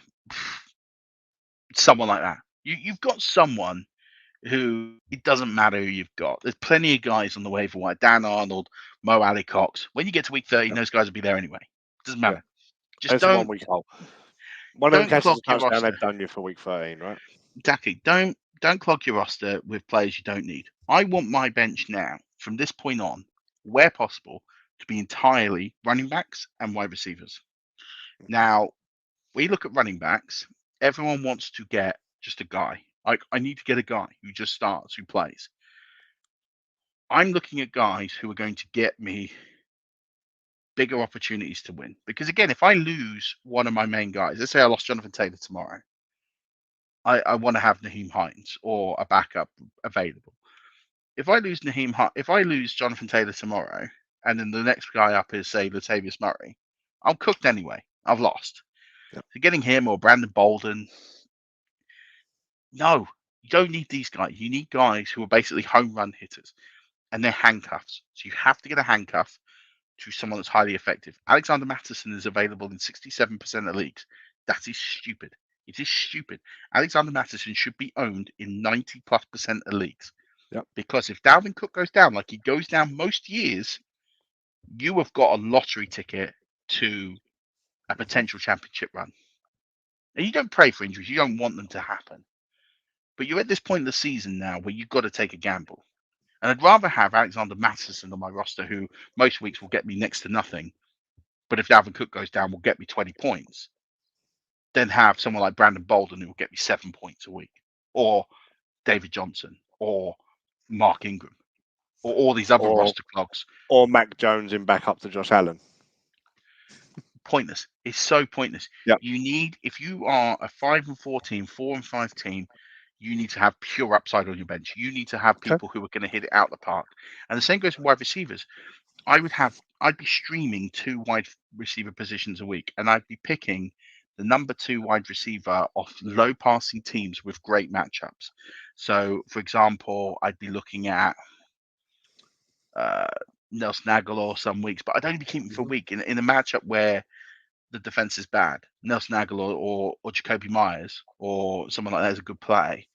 someone like that. You've got someone who it doesn't matter who you've got. There's plenty of guys on the waiver wire. Dan Arnold, Mo Alley Cox. When you get to week 13, those guys will be there anyway. Doesn't matter. Just it's don't. 1 week old. One of them catches a touchdown, they've done you for week 13, right? Exactly. Don't clog your roster with players you don't need. I want my bench now, from this point on, where possible, to be entirely running backs and wide receivers. Now, we look at running backs. Everyone wants to get just a guy. I need to get a guy who just starts, who plays. I'm looking at guys who are going to get me bigger opportunities to win. Because again, if I lose one of my main guys, let's say I lost Jonathan Taylor tomorrow, I want to have Naheem Hines or a backup available. If I lose Jonathan Taylor tomorrow, and then the next guy up is say Latavius Murray, I'm cooked anyway. I've lost. So getting him or Brandon Bolden, no, you don't need these guys. You need guys who are basically home run hitters, and they're handcuffs. So you have to get a handcuff to someone that's highly effective. Alexander Mattison is available in 67% of leagues. That is stupid. It is stupid. Alexander Mattison should be owned in 90+% of leagues. Because if Dalvin Cook goes down like he goes down most years, you have got a lottery ticket to a potential championship run. And you don't pray for injuries. You don't want them to happen. But you're at this point in the season now where you've got to take a gamble. And I'd rather have Alexander Mattison on my roster, who most weeks will get me next to nothing, but if Dalvin Cook goes down, will get me 20 points, than have someone like Brandon Bolden who will get me 7 points a week, or David Johnson, or Mark Ingram, or all these other roster clogs. Or Mac Jones in backup to Josh Allen. Pointless. It's so pointless. Yep. You need, if you are a 5-4 team, 4-5 team, you need to have pure upside on your bench. You need to have people who are going to hit it out the park. And the same goes for wide receivers. I'd be streaming 2 wide receiver positions a week, and I'd be picking the number 2 wide receiver off low passing teams with great matchups. So, for example, I'd be looking at Nelson Aguilar some weeks, but I'd only be keeping for a week in a matchup where the defense is bad. Nelson Aguilar or Jacoby Myers or someone like that is a good play.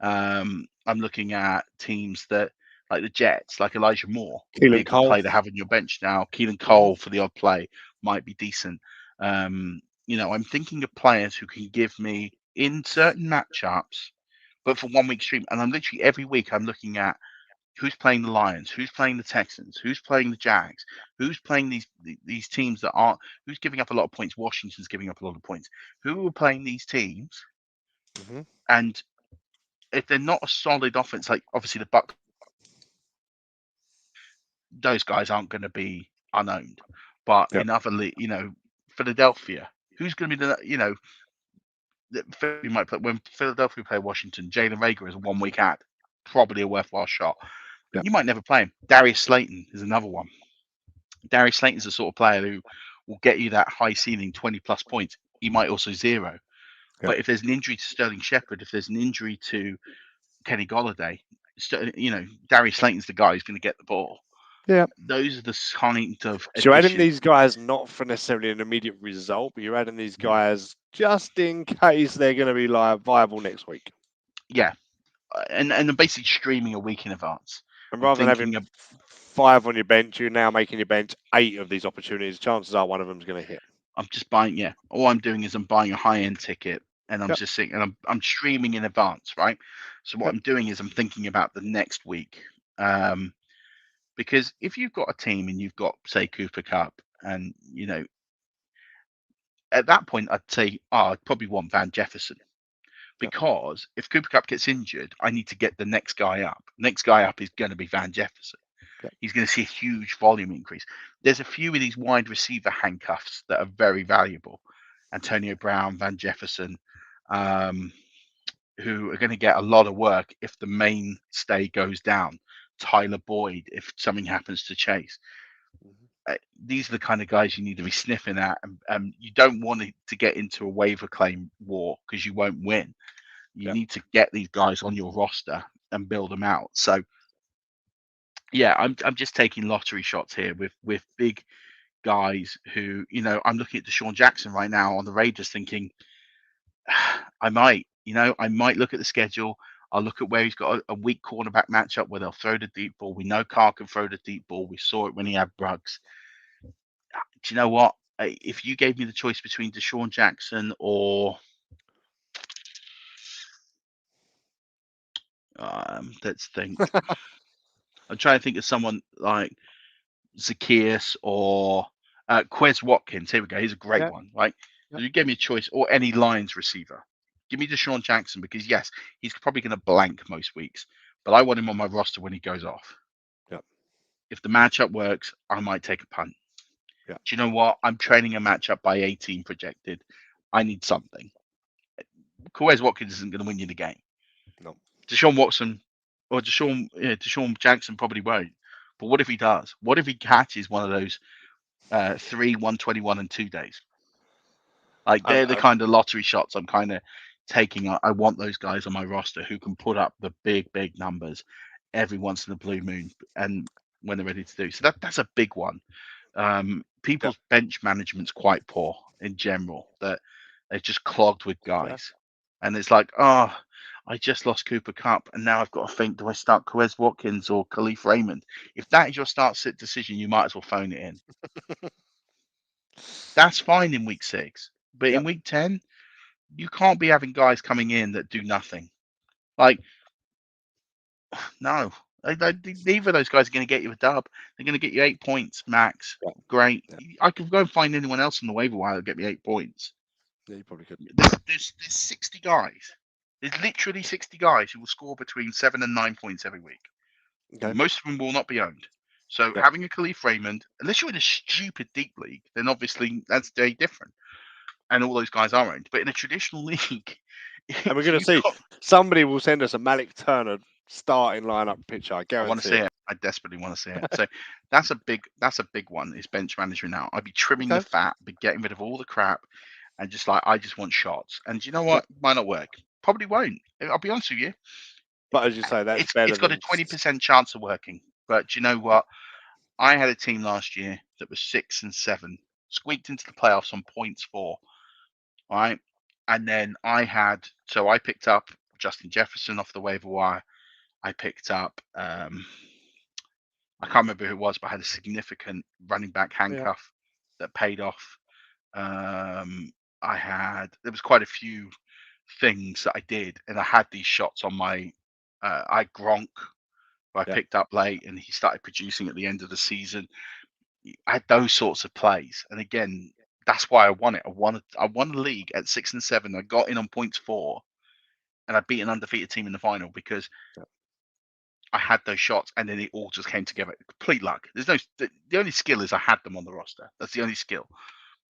I'm looking at teams that, like the Jets, like Elijah Moore, would be a good play to have on your bench now. Keelan Cole for the odd play might be decent. I'm thinking of players who can give me in certain matchups, but for 1 week stream. And I'm literally every week I'm looking at who's playing the Lions, who's playing the Texans, who's playing the Jags, who's playing these teams that aren't, who's giving up a lot of points. Washington's giving up a lot of points. Who are playing these teams? And if they're not a solid offense, like obviously the Bucs, those guys aren't going to be unowned. But in other, Philadelphia, who's going to be might play when Philadelphia play Washington? Jalen Reagor is a 1 week ad, probably a worthwhile shot. You might never play him. Darius Slayton is another one. Darius Slayton is the sort of player who will get you that high ceiling 20 plus points. He might also zero. But if there's an injury to Sterling Shepard, if there's an injury to Kenny Golladay, Darius Slayton's the guy who's going to get the ball. Yeah. Those are the kind of. So you're adding these guys not for necessarily an immediate result, but you're adding these guys just in case they're going to be viable next week. Yeah. And basically streaming a week in advance. And rather than having 5 on your bench, you're now making your bench 8 of these opportunities. Chances are one of them is going to hit. I'm just buying, all I'm doing is I'm buying a high-end ticket, and I'm just thinking, and I'm streaming in advance, right? So what I'm doing is I'm thinking about the next week. Because if you've got a team and you've got, say, Cooper Kupp, and, at that point, I'd say, I'd probably want Van Jefferson. Because if Cooper Kupp gets injured, I need to get the next guy up. Next guy up is going to be Van Jefferson. He's going to see a huge volume increase. There's a few of these wide receiver handcuffs that are very valuable. Antonio Brown, Van Jefferson, who are going to get a lot of work if the mainstay goes down. Tyler Boyd, if something happens to Chase. These are the kind of guys you need to be sniffing at. And you don't want to get into a waiver claim war because you won't win. You need to get these guys on your roster and build them out. So, I'm just taking lottery shots here with big guys who, I'm looking at Deshaun Jackson right now on the Raiders thinking, I might look at the schedule. I'll look at where he's got a weak cornerback matchup where they'll throw the deep ball. We know Carr can throw the deep ball. We saw it when he had Bruggs. Do you know what? If you gave me the choice between Deshaun Jackson or let's think. I'm trying to think of someone like Zacchaeus or Quez Watkins. Here we go. He's a great one, right? So you gave me a choice, or any Lions receiver. Give me Deshaun Jackson because, yes, he's probably going to blank most weeks, but I want him on my roster when he goes off. If the matchup works, I might take a punt. Do you know what? I'm training a matchup by 18 projected. I need something. Quez Watkins isn't going to win you the game. No. Deshaun Watson or Deshaun Jackson probably won't. But what if he does? What if he catches one of those 3, 121 and 2 days? Like they're the kind of lottery shots I'm kind of taking. I want those guys on my roster who can put up the big numbers every once in a blue moon and when they're ready to do. So that's a big one. People's bench management's quite poor in general. That they're just clogged with guys. And it's like, I just lost Cooper Kupp, and now I've got to think, do I start Quez Watkins or Khalif Raymond? If that is your start-sit decision, you might as well phone it in. That's fine in week 6. But in week 10, you can't be having guys coming in that do nothing. Like, no. Neither of those guys are going to get you a dub. They're going to get you 8 points max. Yeah. Great. Yeah. I could go and find anyone else on the waiver wire that get me 8 points. Yeah, you probably could. There's 60 guys. There's literally 60 guys who will score between 7 and 9 points every week. Okay. Most of them will not be owned. So having a Khalif Raymond, unless you're in a stupid deep league, then obviously that's very different. And all those guys are owned. But in a traditional league, and we're going to see somebody will send us a Malik Turner starting lineup picture. I guarantee. I want to see it. I desperately want to see it. So that's a big one. Is bench management now? I'd be trimming the fat, be getting rid of all the crap, and I just want shots. And you know what? Might not work. Probably won't. I'll be honest with you. But as you say, that's better. It's got a 20% chance of working. But do you know what? I had a team last year that was 6 and 7, squeaked into the playoffs on points 4. All right. And then I picked up Justin Jefferson off the waiver wire. I picked up, I can't remember who it was, but I had a significant running back handcuff that paid off. There was quite a few things that I did, and I had these shots on my, I Gronk, who I picked up late, and he started producing at the end of the season. I had those sorts of plays, and again, that's why I won it. I won a league at 6 and 7. I got in on points 4, and I beat an undefeated team in the final because I had those shots, and then it all just came together. Complete luck. The only skill is I had them on the roster. That's the only skill.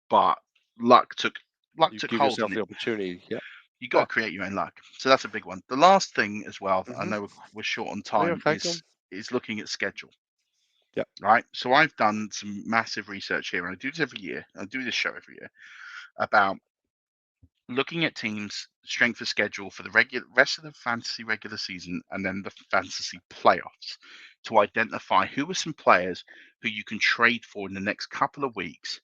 But luck took hold. Give yourself the opportunity. Yeah. You got to create your own luck. So that's a big one. The last thing as well, I know we're short on time, is looking at schedule. Yeah. Right. So I've done some massive research here, and I do this every year. I do this show every year about looking at teams' strength of schedule for the rest of the fantasy regular season and then the fantasy playoffs to identify who are some players who you can trade for in the next couple of weeks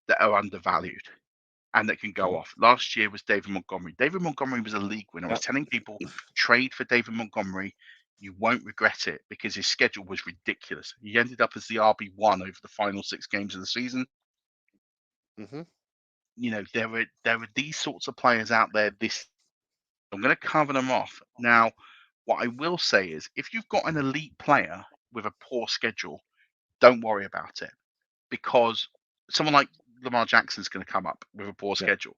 that are undervalued and that can go off. Last year was David Montgomery. David Montgomery was a league winner. I was telling people, trade for David Montgomery. You won't regret it because his schedule was ridiculous. He ended up as the RB1 over the final 6 games of the season. You know, there are these sorts of players out there. I'm going to cover them off. Now, what I will say is, if you've got an elite player with a poor schedule, don't worry about it, because someone like Lamar Jackson's going to come up with a poor schedule.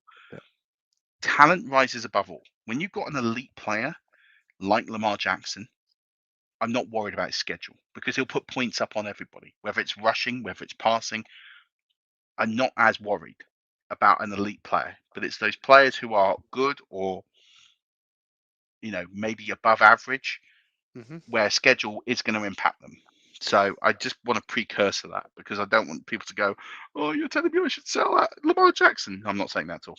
Talent rises above all. When you've got an elite player like Lamar Jackson, I'm not worried about his schedule because he'll put points up on everybody, whether it's rushing, whether it's passing. I'm not as worried about an elite player, but it's those players who are good or, you know, maybe above average, where schedule is going to impact them. So I just want to precursor that because I don't want people to go, "Oh, you're telling me I should sell that Lamar Jackson." I'm not saying that at all.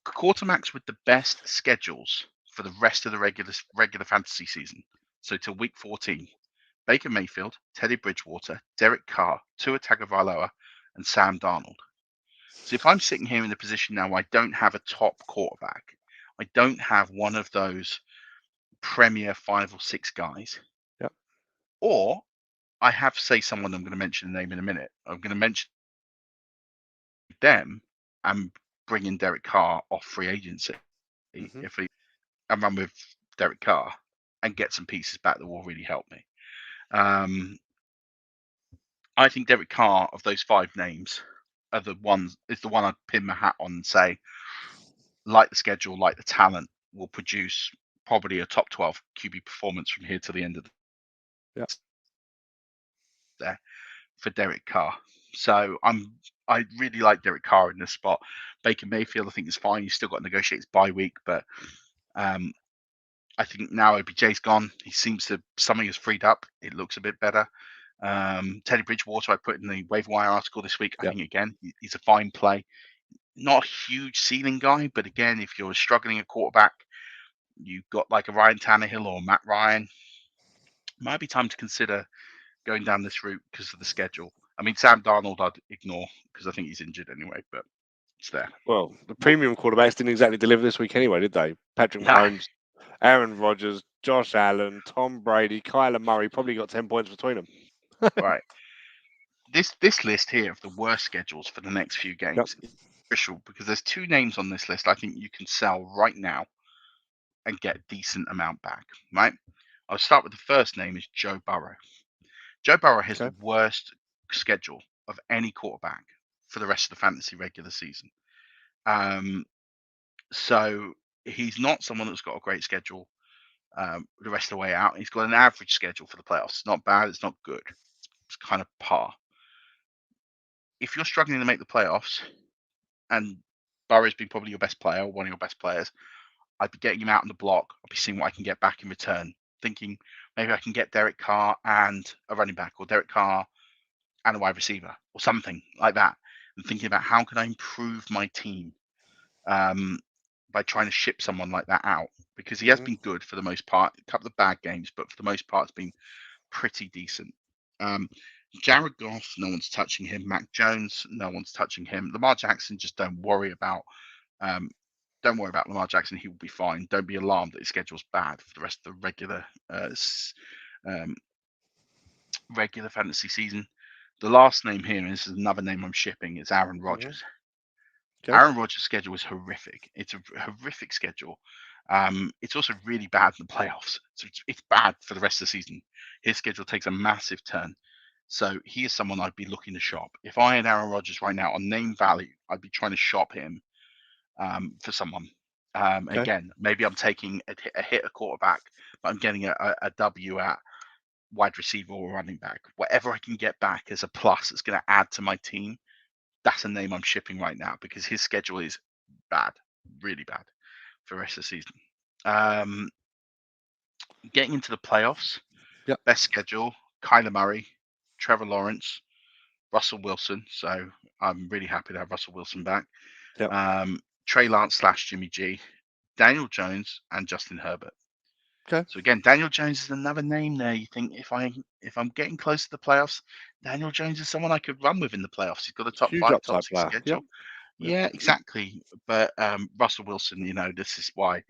Quarterbacks with the best schedules for the rest of the regular fantasy season, so till week 14: Baker Mayfield, Teddy Bridgewater, Derek Carr, Tua Tagovailoa, and Sam Darnold. So if I'm sitting here in the position now, I don't have a top quarterback. I don't have one of those premier 5 or 6 guys. Yep. Or I have, say, someone I'm going to mention the name in a minute. I'm going to mention them and bring in Derek Carr off free agency and run with Derek Carr and get some pieces back that will really help me. I think Derek Carr, of those 5 names, is the one I'd pin my hat on and say, like the schedule, like the talent, will produce probably a top 12 QB performance from here to the end of there for Derek Carr. So I really like Derek Carr in this spot. Baker Mayfield, I think, is fine. He's still got to negotiate his bye week, but I think now OBJ's gone. He seems to, something has freed up. It looks a bit better. Teddy Bridgewater, I put in the waiver wire article this week. I think, again, he's a fine play. Not a huge ceiling guy, but again, if you're struggling at quarterback, you've got like a Ryan Tannehill or Matt Ryan, might be time to consider going down this route because of the schedule. I mean, Sam Darnold I'd ignore because I think he's injured anyway, but it's there. Well, the premium quarterbacks didn't exactly deliver this week anyway, did they? Patrick Mahomes, Aaron Rodgers, Josh Allen, Tom Brady, Kyler Murray probably got 10 points between them. Right. This list here of the worst schedules for the next few games is official because there's 2 names on this list I think you can sell right now and get a decent amount back, right? I'll start with the first name is Joe Burrow. Joe Burrow has the worst schedule of any quarterback for the rest of the fantasy regular season. So he's not someone that's got a great schedule the rest of the way out. He's got an average schedule for the playoffs. It's not bad. It's not good. It's kind of par. If you're struggling to make the playoffs, and Burrow's been probably your best player, one of your best players, I'd be getting him out on the block. I'd be seeing what I can get back in return. Thinking maybe I can get Derek Carr and a running back, or Derek Carr and a wide receiver, or something like that. And thinking about how can I improve my team by trying to ship someone like that out, because he has been good for the most part. A couple of bad games, but for the most part, it's been pretty decent. Jared Goff, no one's touching him. Mac Jones, no one's touching him. Lamar Jackson, just don't worry about Lamar Jackson. He will be fine. Don't be alarmed that his schedule's bad for the rest of the regular fantasy season. The last name here, and this is another name I'm shipping, is Aaron Rodgers. Aaron Rodgers' schedule is horrific. It's a horrific schedule. It's also really bad in the playoffs. So it's bad for the rest of the season. His schedule takes a massive turn. So he is someone I'd be looking to shop. If I had Aaron Rodgers right now on name value, I'd be trying to shop him for someone. Again, maybe I'm taking a hit at quarterback, but I'm getting a W at wide receiver or running back. Whatever I can get back as a plus that's going to add to my team, that's a name I'm shipping right now, because his schedule is bad, really bad for the rest of the season. Getting into the playoffs, best schedule, Kyler Murray, Trevor Lawrence, Russell Wilson. So I'm really happy to have Russell Wilson back. Trey Lance / Jimmy G, Daniel Jones, and Justin Herbert. So again, Daniel Jones is another name there. You think if I'm getting close to the playoffs, Daniel Jones is someone I could run with in the playoffs. He's got a top 5, top 6 schedule. Yeah, exactly. But Russell Wilson, this is why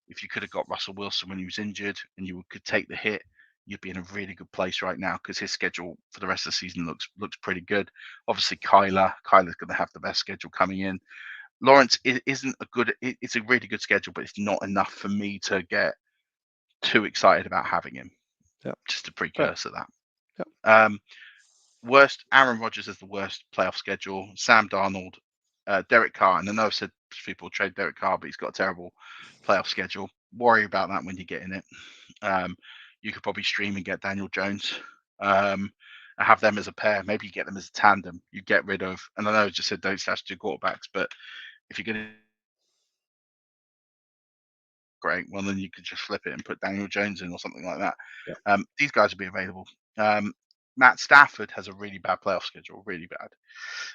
if you could have got Russell Wilson when he was injured and you could take the hit, you'd be in a really good place right now, because his schedule for the rest of the season looks pretty good. Obviously, Kyler's going to have the best schedule coming in. Lawrence isn't a good. It's a really good schedule, but it's not enough for me to get too excited about having him. Just a precursor of that. Worst, Aaron Rodgers has the worst playoff schedule. Sam Darnold, Derek Carr, and I know I've said people trade Derek Carr, but he's got a terrible playoff schedule. Worry about that when you get in it. You could probably stream and get Daniel Jones. Have them as a pair. Maybe you get them as a tandem. You get rid of, and I know I just said don't stash 2 quarterbacks, but if you're going to, great, well then you could just flip it and put Daniel Jones in or something like that. These guys will be available. Matt Stafford has a really bad playoff schedule, really bad.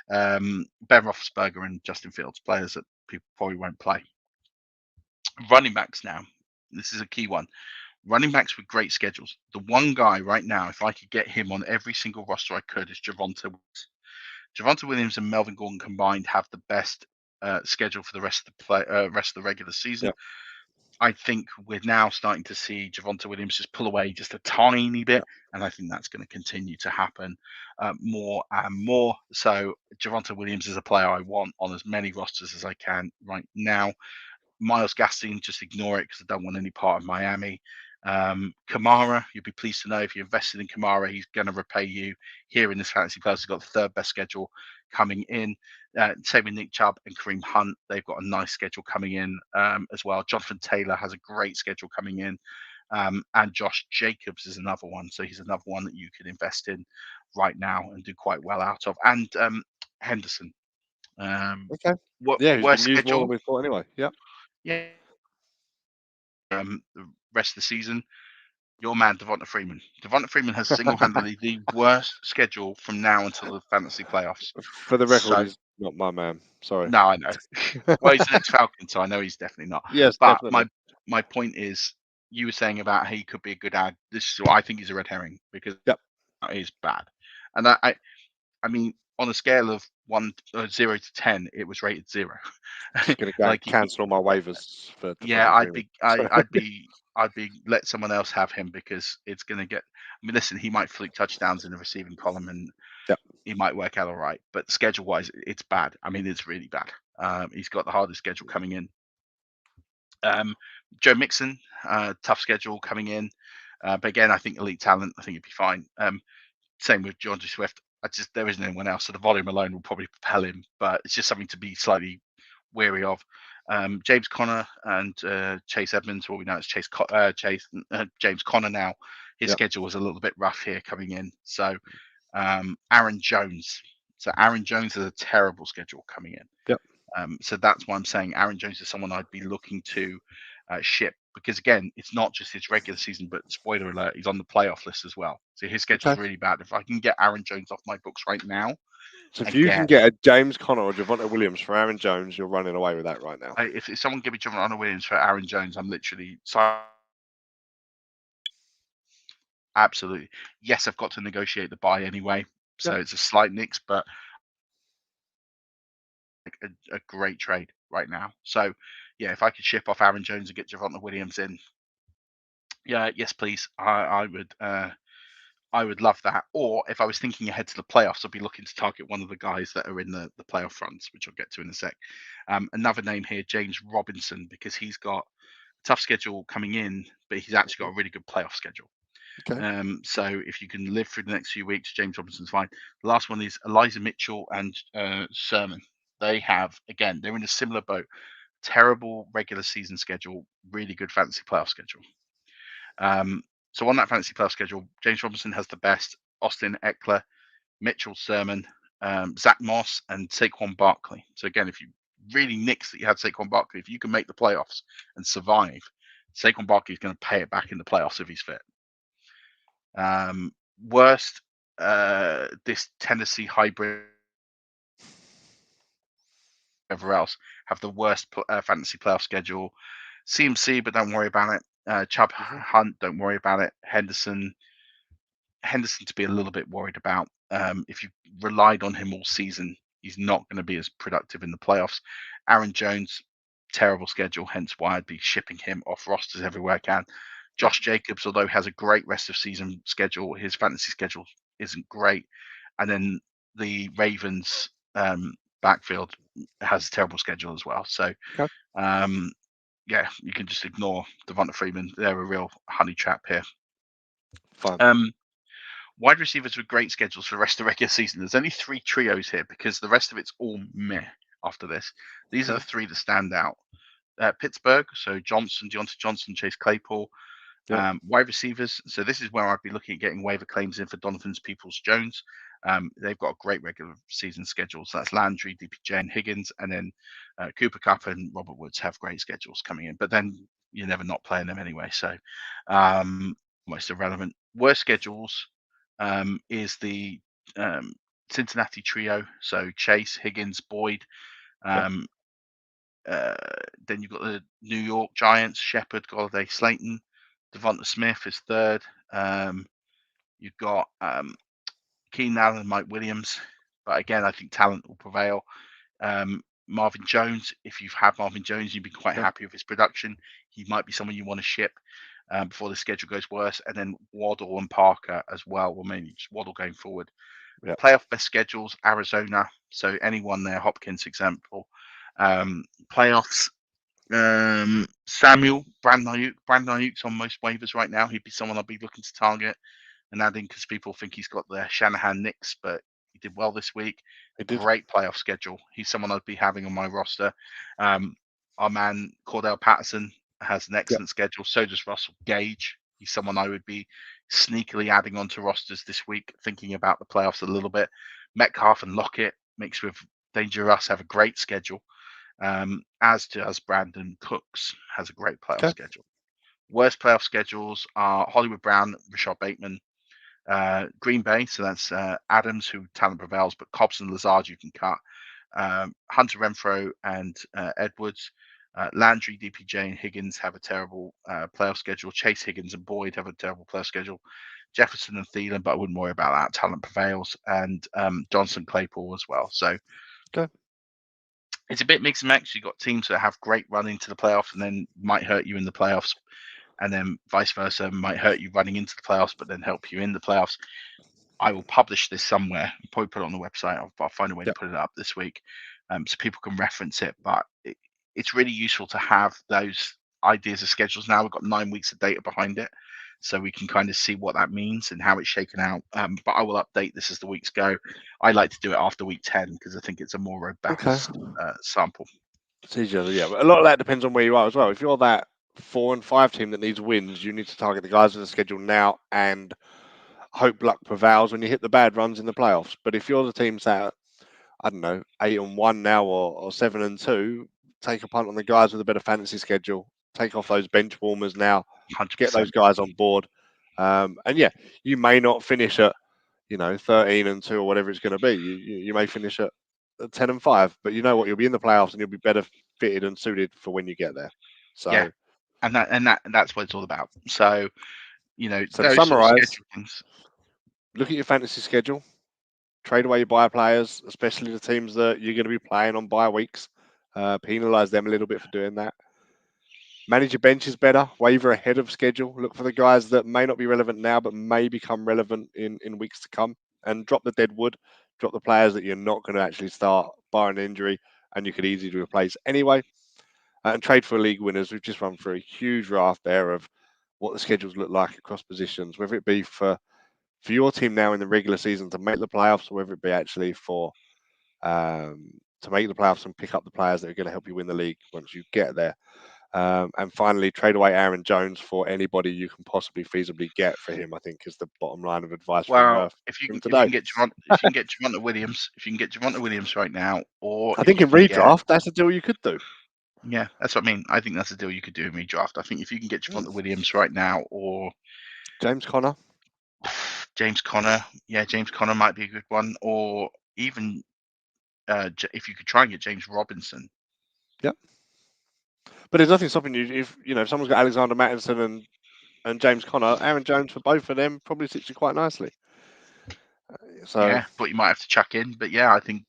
Ben Roethlisberger and Justin Fields, players that people probably won't play. Running backs now. This is a key one. Running backs with great schedules. The one guy right now, if I could get him on every single roster I could, is Javonte Williams. Javonte Williams and Melvin Gordon combined have the best schedule for the rest of the regular season. I think we're now starting to see Javonte Williams just pull away just a tiny bit, and I think that's going to continue to happen more and more. So Javonte Williams is a player I want on as many rosters as I can right now. Myles Gaskin, just ignore it because I don't want any part of Miami. Kamara, you'd be pleased to know if you invested in Kamara, he's going to repay you here in this fantasy playoffs. He's got the 3rd best schedule coming in. Same with Nick Chubb and Kareem Hunt. They've got a nice schedule coming in as well. Jonathan Taylor has a great schedule coming in. And Josh Jacobs is another one. So he's another one that you can invest in right now and do quite well out of. And Henderson. Worst schedule more than we thought anyway. The rest of the season, your man Devonta Freeman. Devonta Freeman has single-handedly the worst schedule from now until the fantasy playoffs. For the record, he's not my man. Sorry. No, I know. Well, he's an ex-Falcon, so I know he's definitely not. Yes, but definitely. my point is, you were saying about he could be a good ad. This is why I think he's a red herring, because that is bad. And I mean, on a scale of 0 to 10, it was rated 0. I'm going to cancel all my waivers for. I'd be let someone else have him, because it's going to get. I mean, listen, he might fluke touchdowns in the receiving column, and he might work out all right. But schedule-wise, it's bad. I mean, it's really bad. He's got the hardest schedule coming in. Joe Mixon, tough schedule coming in. But again, I think elite talent, I think it'd be fine. Same with DeAndre Swift. There isn't anyone else, so the volume alone will probably propel him. But it's just something to be slightly wary of. James Conner and Chase Edmonds, well, we know it's James Conner now. His schedule was a little bit rough here coming in. So Aaron Jones. So Aaron Jones has a terrible schedule coming in. Yep. So that's why I'm saying Aaron Jones is someone I'd be looking to ship, because again, it's not just his regular season, but spoiler alert, he's on the playoff list as well. So his schedule's really bad. If I can get Aaron Jones off my books right now, so if you can get a James Conner or Devonta Williams for Aaron Jones, you're running away with that right now. If someone give me Devonta Williams for Aaron Jones, I'm literally absolutely. Yes, I've got to negotiate the buy anyway, so it's a slight nix, but a great trade right now. So yeah, if I could ship off Aaron Jones and get Devonta Williams in, yes, please. I would love that. Or if I was thinking ahead to the playoffs, I'd be looking to target one of the guys that are in the playoff fronts, which I'll get to in a sec. Another name here, James Robinson, because he's got a tough schedule coming in, but he's actually got a really good playoff schedule. So if you can live through the next few weeks, James Robinson's fine. The last one is Elijah Mitchell and Sermon. They're in a similar boat. Terrible regular season schedule, really good fantasy playoff schedule. So on that fantasy playoff schedule, James Robinson has the best. Austin Eckler, Mitchell, Sermon, Zach Moss, and Saquon Barkley. So again, if you really nix that you had Saquon Barkley, if you can make the playoffs and survive, Saquon Barkley is going to pay it back in the playoffs if he's fit. Worst, this Tennessee hybrid, whoever else, have the worst fantasy playoff schedule. CMC, but don't worry about it. Chubb Hunt, don't worry about it. Henderson to be a little bit worried about. If you relied on him all season, he's not going to be as productive in the playoffs. Aaron Jones, terrible schedule, hence why I'd be shipping him off rosters everywhere I can. Josh Jacobs, although has a great rest of season schedule, his fantasy schedule isn't great. And then the Ravens backfield has a terrible schedule as well. So, you can just ignore Devonta Freeman. They're a real honey trap here. Fine. Wide receivers with great schedules for the rest of the regular season. There's only 3 trios here because the rest of it's all meh after this. These are the 3 that stand out. Pittsburgh, so Deontay Johnson, Chase Claypool. Wide receivers, so this is where I'd be looking at getting waiver claims in for Donovan's Peoples-Jones. They've got a great regular season schedule, so that's Landry, DPJ, and Higgins, and then Cooper Kupp and Robert Woods have great schedules coming in, but then you're never not playing them anyway, so almost irrelevant. Worst schedules is the Cincinnati trio, so Chase, Higgins, Boyd. Then you've got the New York Giants, Shepard, Golladay, Slayton. Devonta Smith is third. You've got Keenan Allen and Mike Williams. But again, I think talent will prevail. Marvin Jones, if you've had Marvin Jones, you'd be quite happy with his production. He might be someone you want to ship before the schedule goes worse. And then Waddle and Parker as well. Well, maybe just Waddle going forward. Playoff best schedules, Arizona. So anyone there, Hopkins example. Playoffs, Samuel, Brandon Ayuk's on most waivers right now. He'd be someone I'd be looking to target and add in because people think he's got the Shanahan nicks, but he did well this week. Great playoff schedule. He's someone I'd be having on my roster. Our man Cordell Patterson has an excellent schedule. So does Russell Gage. He's someone I would be sneakily adding onto rosters this week, thinking about the playoffs a little bit. Metcalf and Lockett mixed with Dangerous have a great schedule. As does Brandon Cooks, has a great playoff schedule. Worst playoff schedules are Hollywood Brown, Rashad Bateman, Green Bay, so that's Adams, who talent prevails, but Cobbs and Lazard you can cut. Hunter Renfrow and Edwards. Landry, DPJ, and Higgins have a terrible playoff schedule. Chase Higgins and Boyd have a terrible playoff schedule. Jefferson and Thielen, but I wouldn't worry about that. Talent prevails. And Johnson Claypool as well. So it's a bit mixed and match. You've got teams that have great run into the playoffs and then might hurt you in the playoffs. And then vice versa, might hurt you running into the playoffs, but then help you in the playoffs. I will publish this somewhere. I'll probably put it on the website. I'll find a way to put it up this week so people can reference it. But it's really useful to have those ideas of schedules now. We've got 9 weeks of data behind it. so we can kind of see what that means and how it's shaken out. But I will update this as the weeks go. I like to do it after week 10 because I think it's a more robust sample. It's easier, yeah. But a lot of that depends on where you are as well. If you're that 4 and 5 team that needs wins, you need to target the guys in the schedule now and hope luck prevails when you hit the bad runs in the playoffs. But if you're the team that, I don't know, 8 and 1 now or 7 and 2, take a punt on the guys with a better fantasy schedule. Take off those bench warmers now. 100%. Get those guys on board. And yeah, you may not finish at 13 and 2 or whatever it's going to be. You may finish at 10 and 5, but you know what? You'll be in the playoffs and you'll be better fitted and suited for when you get there. So yeah, and that's what it's all about. So so to summarize, look at your fantasy schedule. Trade away your buy players, especially the teams that you're going to be playing on bye weeks. Penalise them a little bit for doing that. Manage your benches better. Waiver ahead of schedule. Look for the guys that may not be relevant now, but may become relevant in weeks to come. And drop the dead wood. Drop the players that you're not going to actually start, barring injury, and you could easily replace anyway. And trade for league winners. We've just run through a huge raft there of what the schedules look like across positions, whether it be for your team now in the regular season to make the playoffs, or whether it be actually for to make the playoffs and pick up the players that are going to help you win the league once you get there. And finally, trade away Aaron Jones for anybody you can possibly feasibly get for him, I think is the bottom line of advice from Murf. If you can get Devonta Williams right now, or I think in redraft, that's a deal you could do. Yeah, that's what I mean. I think that's a deal you could do in redraft. I think if you can get Devonta Williams right now, or James Conner. James Conner might be a good one, or even if you could try and get James Robinson. Yep. But there's nothing stopping you if someone's got Alexander Mattinson and James Conner. Aaron Jones for both of them probably sits you quite nicely. Yeah, but you might have to chuck in. But yeah, I think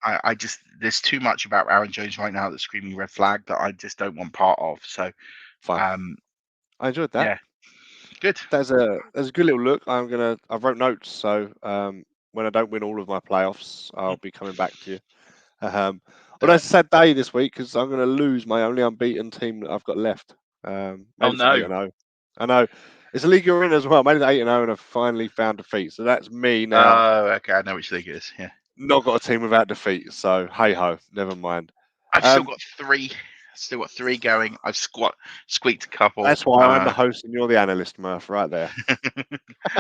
I just there's too much about Aaron Jones right now that's screaming red flag that I just don't want part of. So fine. I enjoyed that. Yeah. Good. There's a good little look. I wrote notes, so when I don't win all of my playoffs, I'll be coming back to you. But it's a sad day this week because I'm going to lose my only unbeaten team that I've got left. Oh no! I know it's a league you're in as well. I made it 8-0 and I've finally found defeat. So that's me now. Oh, okay. I know which league it is. Yeah. Not got a team without defeat. So hey ho, never mind. I've still got three. Still got three going. I've squeaked a couple. That's why I'm the host and you're the analyst, Murf, right there.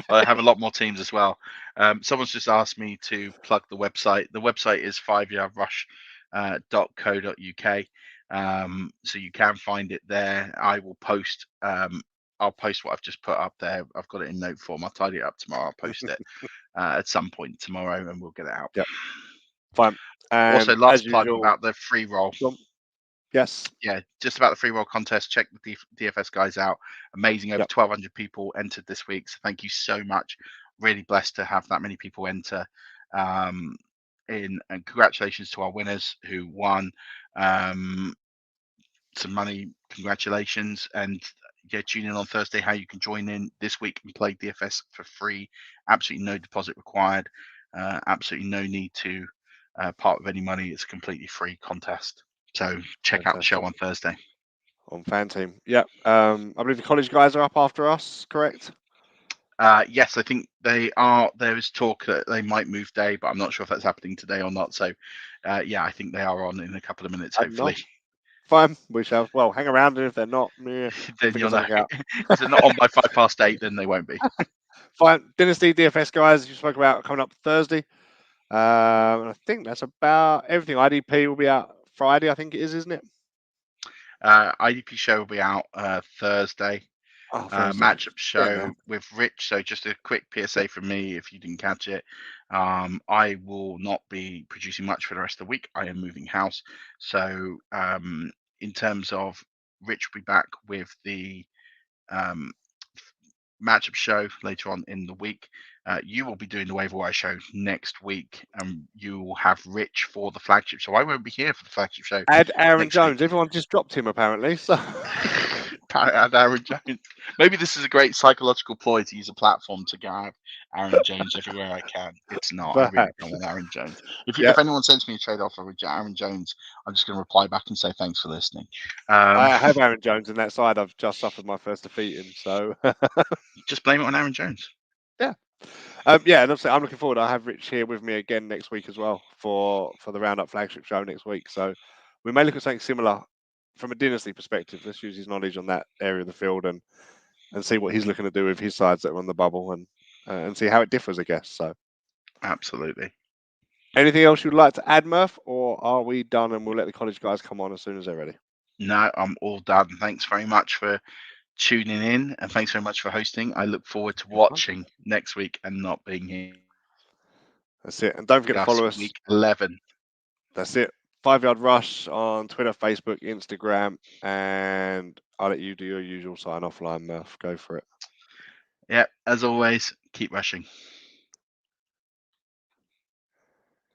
I have a lot more teams as well. Someone's just asked me to plug the website. The website is 5yardrush.co.uk. So you can find it there. I will post. I'll post what I've just put up there. I've got it in note form. I'll tidy it up tomorrow. I'll post it at some point tomorrow, and we'll get it out. Yep. Fine. Also, last plug about the free roll. Yes. Yeah, just about the free roll contest. Check the DFS guys out. Amazing. Over 1,200 people entered this week. So thank you so much. Really blessed to have that many people enter. And congratulations to our winners who won some money. Congratulations. And tune in on Thursday how you can join in this week and play DFS for free. Absolutely no deposit required. Absolutely no need to part with any money. It's a completely free contest. So check out the show on Thursday. On Fan Team. Yep. I believe the college guys are up after us, correct? Yes, I think they are. There is talk that they might move day, but I'm not sure if that's happening today or not. So, I think they are on in a couple of minutes, hopefully. Fine. We shall. Well, hang around, and if they're not, then you'll know. If they're not on by 8:05, then they won't be. Fine. Dynasty DFS guys, you spoke about coming up Thursday. And I think that's about everything. IDP will be out Friday, I think it is, isn't it? IDP show will be out Thursday. Matchup show with Rich. So just a quick PSA from me if you didn't catch it. I will not be producing much for the rest of the week. I am moving house. So in terms of Rich will be back with the matchup show later on in the week. You will be doing the waiver wire show next week, and you will have Rich for the flagship show. I won't be here for the flagship show. Add Aaron Jones. Week. Everyone just dropped him apparently. So add Aaron Jones. Maybe this is a great psychological ploy to use a platform to grab Aaron Jones everywhere I can. It's not. I really don't want Aaron Jones. If anyone sends me a trade offer with Aaron Jones, I'm just going to reply back and say thanks for listening. I have Aaron Jones in that side. I've just suffered my first defeat in, so just blame it on Aaron Jones. Yeah. And obviously I'm looking forward. I have Rich here with me again next week as well for the Roundup Flagship Show next week. So we may look at something similar from a dynasty perspective. Let's use his knowledge on that area of the field and see what he's looking to do with his sides that are on the bubble and see how it differs, I guess. So absolutely. Anything else you'd like to add, Murf, or are we done and we'll let the college guys come on as soon as they're ready? No, I'm all done. Thanks very much for tuning in, and thanks very much for hosting. I look forward to watching next week and not being here. That's it. And don't forget to follow us. Week 11. That's it. 5 Yard Rush on Twitter, Facebook, Instagram, and I'll let you do your usual sign off line, Murf. Go for it. Yeah, as always, keep rushing.